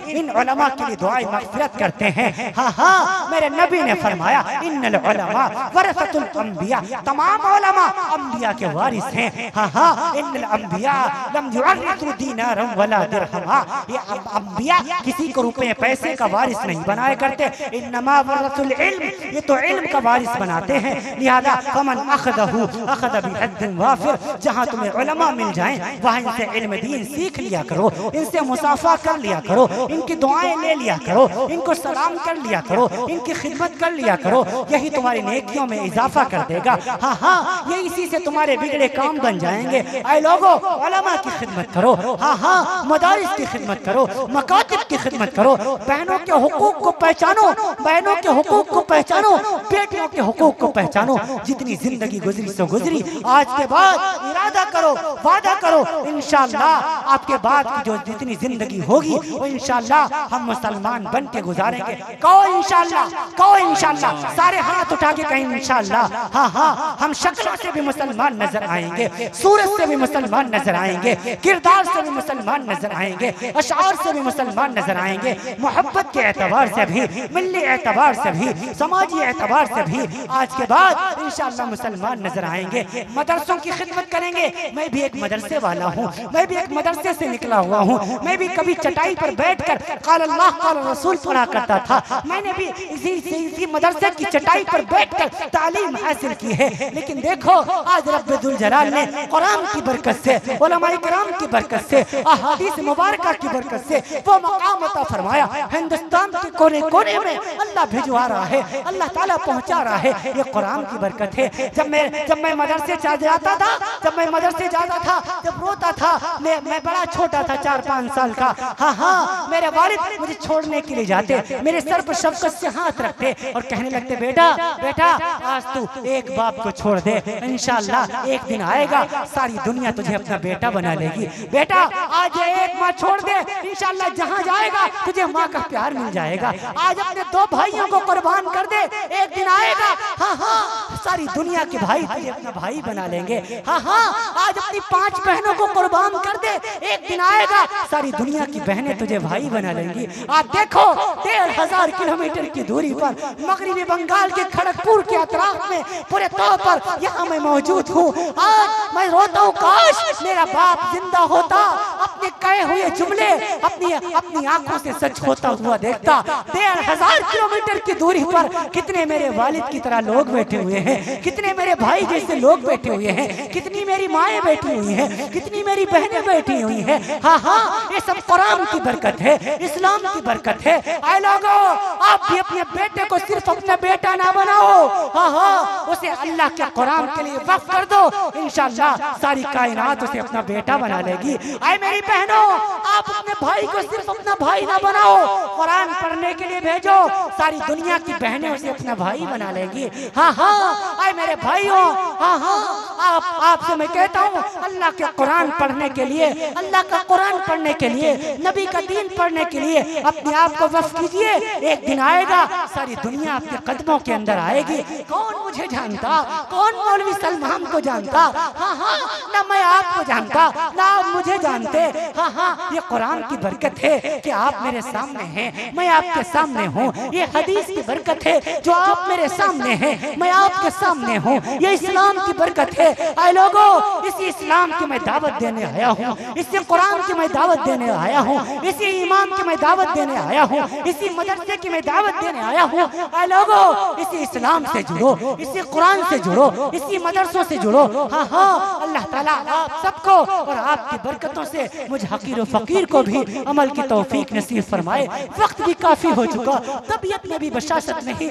इन उलमा के लिए दुआएं मगफिरत करते हैं। हाँ हाँ, मेरे नबी ने फरमाया इन्नल उलमा वरसतुल अंबिया, तमाम उलमा अंबिया के वारिस हैं। हाँ हाँ, इन्नल अंबिया लम युअर्रिसु दीनारम वला दिरहमा, ये अंबिया किसी को रुपए पैसे का वारिस नहीं बनाया करते। इन्नमा वरसुल इल्म, ये तो इल्म का वारिस बनाते हैं। लिहाजा फमन अखदहु अखद बिहद्दिन वाफिर, जहाँ तुम्हें उलमा मिल जाएं वहाँ इनसे इल्म दीन सीख लिया करो, इनसे मुसाफा कर लिया करो, इनकी दुआएं ले लिया करो, इनको सलाम कर लिया करो, इनकी खिदमत कर लिया करो। यही तुम्हारी नेकियों में इजाफा कर देगा। हाँ हाँ, ये इसी से तुम्हारे बिगड़े काम बन जाएंगे। ऐ लोगों, उलमा की खिदमत करो, हाँ हाँ, मदारिस की खिदमत करो, मकातिब की खिदमत करो, बहनों के हुकूक को पहचानो, बहनों के हुकूक को पहचानो, बेटियों के हुकूक को पहचानो। जितनी जिंदगी गुजरी सो गुजरी, आज के बाद इरादा करो, वादा करो, इंशाअल्लाह आपके बाद की जो जितनी जिंदगी होगी वो इंशाअल्लाह हम मुसलमान बन के गुजारेंगे। कहो इंशाअल्लाह, कहो इंशाअल्लाह, सारे हाथ उठा के कहें इंशाअल्लाह। हाँ हाँ, हम शक्लों से भी मुसलमान नजर आएंगे, सूरत से भी मुसलमान नजर आएंगे, किरदार से भी मुसलमान नजर आएंगे, अशआर से भी मुसलमान नजर आएंगे, मोहब्बत के एतबार से भी, मिल्ली एतबार से भी, समाजी एतबार से भी आज के बाद इंशाअल्लाह मुसलमान नजर आएंगे। मदरसों की खिदमत करेंगे। मैं भी एक मदरसे वाला हूँ, मैं भी एक मदरसे से निकला हुआ हूँ। मैं भी कभी चटाई पर बैठकर क़ाल अल्लाह क़ाल रसूल पढ़ा करता था। मैंने भी इसी मदरसे की चटाई पर बैठकर तालीम हासिल की है। लेकिन देखो आज रब्बे जुल जलाल ने कुरान की बरकत से, उलमाए किराम की बरकत से, अहादीस मुबारका की बरकत से वो मकाम अता फरमाया। हिंदुस्तान के कोने कोने में अल्लाह भिजवा रहा है, अल्लाह ताला पहुंचा रहा है। ये कुरान की बरकत है। जब मैं मदरसे जाता था, जब मैं मदरसे जाता था, जब रोता था, मैं बड़ा छोटा था, 4-5 साल का। हाँ हाँ, मेरे वालिद मुझे छोड़ने के लिए जाते, मेरे सर पर शफकत से हाथ रखते और कहने लगते बेटा बेटा आज तू एक बाप को छोड़ दे, इंशाअल्लाह एक दिन आएगा सारी दुनिया तुझे अपना बेटा बना लेगी। बेटा आज एक माँ छोड़ दे, इंशाअल्लाह जहाँ जाएगा तुझे माँ का प्यार मिल जाएगा। आज अपने 2 भाइयों को कुर्बान कर दे, एक दिन आएगा हाँ हाँ सारी दुनिया के भाई तुझे अपना भाई बना लेंगे। हाँ हाँ, आज अपनी 5 बहनों को कुर्बान कर दे, एक दिन आएगा सारी दुनिया की बहनें तुझे भाई बना लेंगी। आज देखो 1500 किलोमीटर की दूरी पर मगरिबी बंगाल के खड़गपुर के अतराफ में पूरे तौर पर यहाँ मैं मौजूद हूँ। आज मैं रोता हूँ काश मेरा बाप जिंदा होता, अपने कहे हुए जुमले अपनी आंखों से सच होता हुआ देखता। 1500 किलोमीटर की दूरी पर कितने मेरे वालिद की तरह लोग बैठे हुए हैं, कितने मेरे भाई जैसे लोग बैठे हुए हैं, कितनी मेरी माएँ बैठी हुई हैं, कितनी मेरी बहनें बैठी हुई हैं। हाँ हाँ, ये सब कुरान की बरकत है, इस्लाम की बरकत है। आए लोगों, आप भी अपने बेटे को सिर्फ अपना बेटा ना बनाओ, हाँ हाँ, उसे अल्लाह के कुरान के लिए वक्फ कर दो, इंशाअल्लाह सारी कायनात उसे अपना बेटा बना लेगी। आए मेरी बहनों, आप अपने भाई को सिर्फ अपना भाई ना बनाओ, कुरान पढ़ने के लिए भेजो, सारी दुनिया की बहनें उसे अपना भाई बना लेगी। हाँ हाँ, आए मेरे भाइयों, हाँ हाँ, आपसे मैं कहता हूँ, अल्लाह के कुरान पढ़ने के लिए, अल्लाह का कुरान पढ़ने के लिए, नबी का दीन पढ़ने के लिए अपने आप को वक्फ कीजिए। एक दिन आएगा सारी दुनिया आपके कदमों के अंदर आएगी। कौन मुझे जानता, कौन मौलवी सलमान को जानता, हाँ हाँ, ना मैं आपको जानता, ना आप मुझे जानते। हाँ हाँ, ये कुरान की बरकत है कि आप मेरे सामने हैं, मैं आपके सामने हूँ। ये हदीस की बरकत है जो आप मेरे सामने हैं, मैं आपके सामने हूँ। ये इस्लाम की बरकत है। आए लोगों, इसी इस्लाम की मैं दावत देने आया हूँ, इसी कुरान की मैं दावत देने आया हूँ, इसी ईमान की मैं दावत देने आया हूँ, इसी मदरसे की मैं दावत देने आया हूँ। आए लोगों, इसी इस्लाम से जुड़ो, इसी कुरान से जुड़ो, इसी मदरसों से जुड़ो। हाँ हाँ, अल्लाह ताला आप सबको और आपकी बरकतों से मुझ हकीर व फकीर को भी अमल की तौफीक नसीब फरमाए। वक्त भी काफी हो चुका, तबीयत में भी बशाशत नहीं,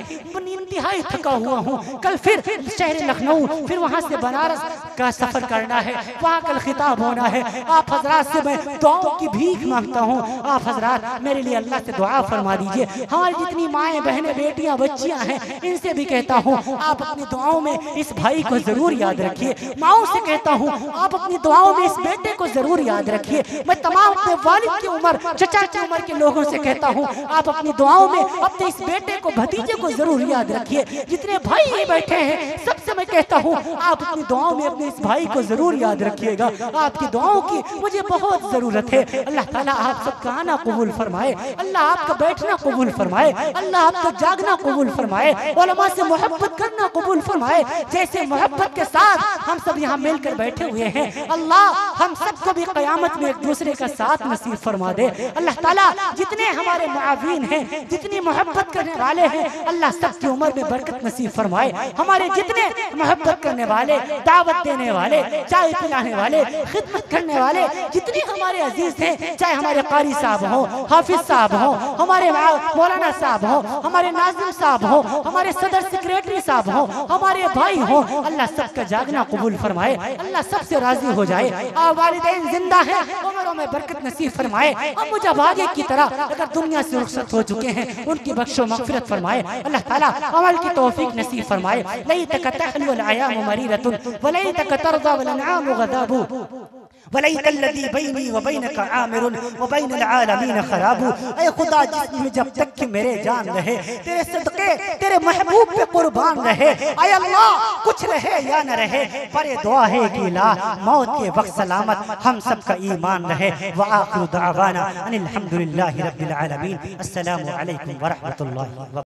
इंतहाई थका हुआ हूँ। कल फिर शहर लखनऊ, फिर वहाँ से बनारस का सफर करना है, वहाँ कल खिताब होना है। आप हजरात से मैं दुआओं की भीख मांगता हूँ। आप हजरात मेरे लिए अल्लाह से दुआ फरमा दीजिए। हमारी जितनी माएँ बहनें बेटियाँ बच्चियाँ हैं, इनसे भी कहता हूँ आप अपनी दुआओं में इस भाई को जरूर याद रखिए। माओं से कहता हूँ आप अपनी दुआओं में इस बेटे को जरूर याद रखिए। मैं तमाम अपने वालिद की उम्र, चचा की उम्र के लोगों से कहता हूँ आप अपनी दुआओं में अपने इस बेटे को, भतीजे को जरूर याद रखिए। जितने भाई ही बैठे हैं सबसे मैं कहता हूँ आप अपनी दुआओं में अपने इस भाई को जरूर याद रखिएगा। आपकी दुआओं की मुझे बहुत जरूरत है। अल्लाह ताला आप सबका आना कबूल फरमाए, अल्लाह आपका बैठना कबूल फरमाए, अल्लाह आपका जागना कबूल फरमाए, उलमा से मोहब्बत करना कबूल फरमाए। जैसे मोहब्बत के साथ हम सब यहाँ मिलकर बैठे हुए हैं, अल्लाह हम सबको भी क़यामत में एक दूसरे का साथ नसीब फरमा दे। अल्लाह ताला जितने हमारे मुआविन हैं, जितनी मोहब्बत करने वाले हैं, अल्लाह सबकी उम्र में बरकत नसीब फरमाए। हमारे जितने मोहब्बत करने वाले, दावत देने वाले, चाय पिलाने वाले, खिदमत करने वाले जितने हमारे अजीज हैं, चाहे हमारे कारी साहब हो, हाफिज साहब हो, हमारे मौलाना साहब हो, हमारे नाजिम साहब हो, हमारे सदर सेक्रेटरी साहब हो, हमारे भाई हो, अल्लाह सबका जागना कबूल फरमाए, अल्लाह सबसे राजी हो जाए। वालिदैन जिंदा हैं, उम्रों में बरकत नसीब फरमाए। अब मुझे आगे की तरह अगर दुनिया से रुखसत हो चुके हैं, उनकी बख्शो मगफिरत फरमाए। अल्लाह ताला अमल की तौफीक नसीब फरमाए। लैतक तहलुल अयाम मरीरतुन वलैतक तर्दा वल अनआम गदाबु वलैतल्लज़ी बैनी व बैनक आमिरुन व बैनल आलमीन खराबु। ऐ खुदा, जिसमें जब तक कि मेरे जान रहे, तेरे सदके तेरे महबूब पे कुर्बान रहे। ऐ अल्लाह, कुछ रहे या न रहे, पर दुआ है कि ला मौत के वक्त सलामत हम सब का ईमान रहे। व आखिरु दअवाना अनिल हम्दुलिल्लाहि रब्बिल आलमीन। अस्सलामु अलैकुम व रहमतुल्लाहि।